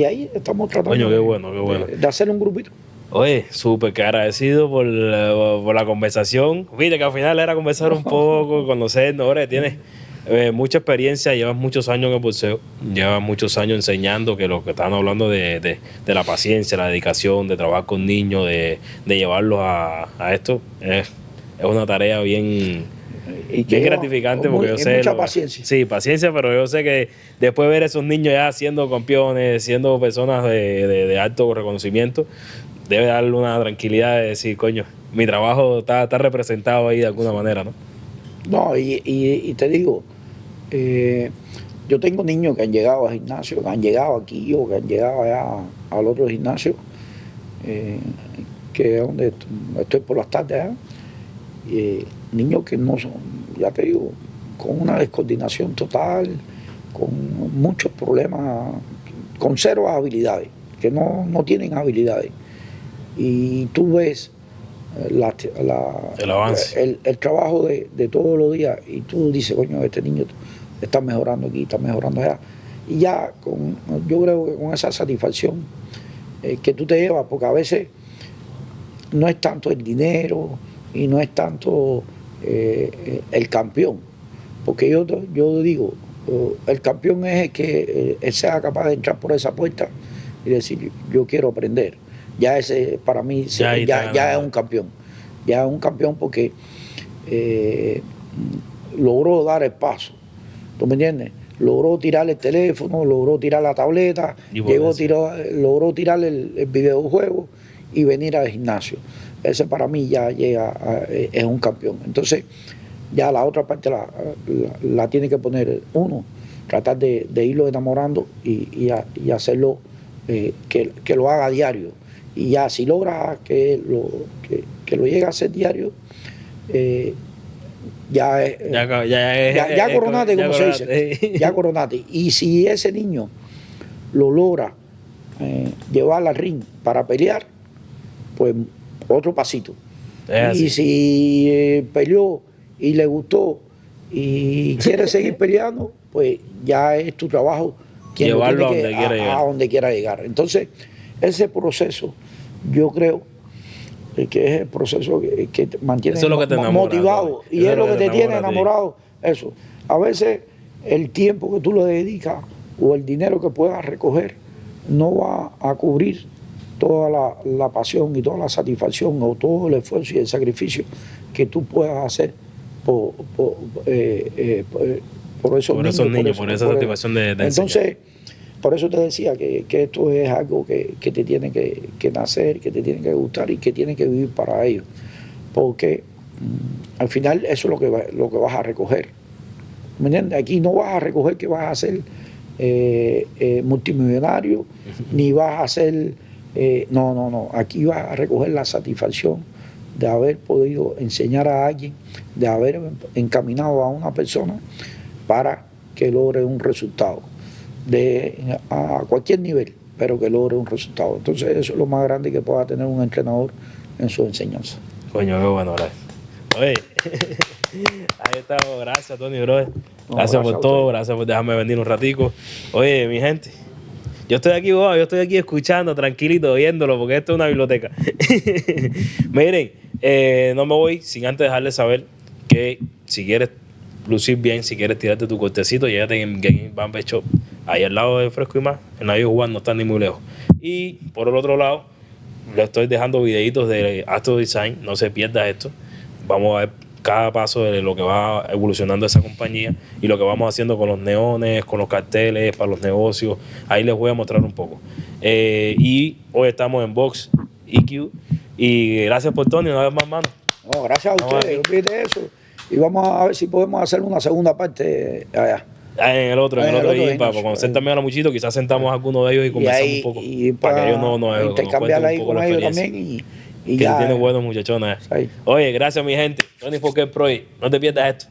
ahí estamos tratando
Coño, qué bueno, qué bueno.
de hacer un grupito.
Oye, súper que agradecido por la conversación. Viste que al final era conversar un poco, conocernos. Ahora tienes mucha experiencia, llevas muchos años en el boxeo, llevas muchos años enseñando que lo que estaban hablando de la paciencia, la dedicación, de trabajar con niños, de llevarlos a esto. Es una tarea bien gratificante porque yo sé.
Mucha paciencia.
Sí, paciencia, pero yo sé que después de ver a esos niños ya siendo campeones, siendo personas de alto reconocimiento, debe darle una tranquilidad de decir, coño, mi trabajo está representado ahí de alguna manera, ¿no?
No, y te digo, yo tengo niños que han llegado al gimnasio, que han llegado aquí o que han llegado allá al otro gimnasio, que es donde estoy por las tardes, niños que no son, ya te digo, con una descoordinación total, con muchos problemas, con cero habilidades, que no tienen habilidades. Y tú ves
el avance,
el trabajo de todos los días y tú dices, coño, este niño está mejorando aquí, está mejorando allá. Y ya yo creo que con esa satisfacción que tú te llevas, porque a veces no es tanto el dinero y no es tanto el campeón, porque yo digo, el campeón es el que él sea capaz de entrar por esa puerta y decir, yo quiero aprender. Ya ese para mí ya es un campeón. Ya es un campeón porque logró dar el paso. ¿Tú me entiendes? Logró tirar el teléfono, logró tirar la tableta, logró tirar el videojuego y venir al gimnasio. Ese para mí ya es un campeón. Entonces, ya la otra parte la tiene que poner uno, tratar de irlo enamorando y hacerlo que lo haga diario. Y ya si logra que lo llegue a hacer diario, ya coronate, como se dice. Ya coronate. Y si ese niño lo logra llevar al ring para pelear, pues otro pasito. Y si peleó y le gustó y quiere seguir peleando, pues ya es tu trabajo
llevarlo
a donde quiera llegar. Entonces, ese proceso, yo creo que es el proceso que te mantiene motivado y es lo que te tiene enamorado. Eso. A veces el tiempo que tú le dedicas o el dinero que puedas recoger no va a cubrir toda la pasión y toda la satisfacción o todo el esfuerzo y el sacrificio que tú puedas hacer por esos niños,
por esa satisfacción de
entonces enseñar. Por eso te decía que esto es algo que te tiene que nacer, que te tiene que gustar y que tiene que vivir para ellos. Porque al final eso es lo que vas a recoger. ¿Me entiendes? Aquí no vas a recoger que vas a ser multimillonario, ni vas a ser... no. Aquí vas a recoger la satisfacción de haber podido enseñar a alguien, de haber encaminado a una persona para que logre un resultado. A cualquier nivel, pero que logre un resultado. Entonces eso es lo más grande que pueda tener un entrenador en su enseñanza.
Coño, qué bueno, gracias. Oye, ahí estamos, gracias Tony, brother. Gracias por todo, gracias por dejarme venir un ratico. Oye, mi gente, yo estoy aquí escuchando, tranquilito, viéndolo, porque esto es una biblioteca. Miren, no me voy sin antes dejarles saber que si quieres lucir bien, si quieres tirarte tu cortecito, llévate en Game Bamboo Shop, ahí al lado de Fresco y Más, en la Juan, no está ni muy lejos. Y por el otro lado, le estoy dejando videitos de Astro Design, no se pierda esto. Vamos a ver cada paso de lo que va evolucionando esa compañía y lo que vamos haciendo con los neones, con los carteles para los negocios. Ahí les voy a mostrar un poco. Y hoy estamos en Box EQ. Y gracias por Tony, una vez más, mano.
No, gracias a ustedes, olvídate eso. Y vamos a ver si podemos hacer una segunda parte allá.
En el otro y para conocer también a los muchitos, quizás sentamos a algunos de ellos y conversamos un poco.
Y
para que ellos nos
intercambiar ahí con ellos también. Y
que ya tienen buenos muchachones.
Sí.
Oye, gracias mi gente. Tony Fokker Pro, no te pierdas esto.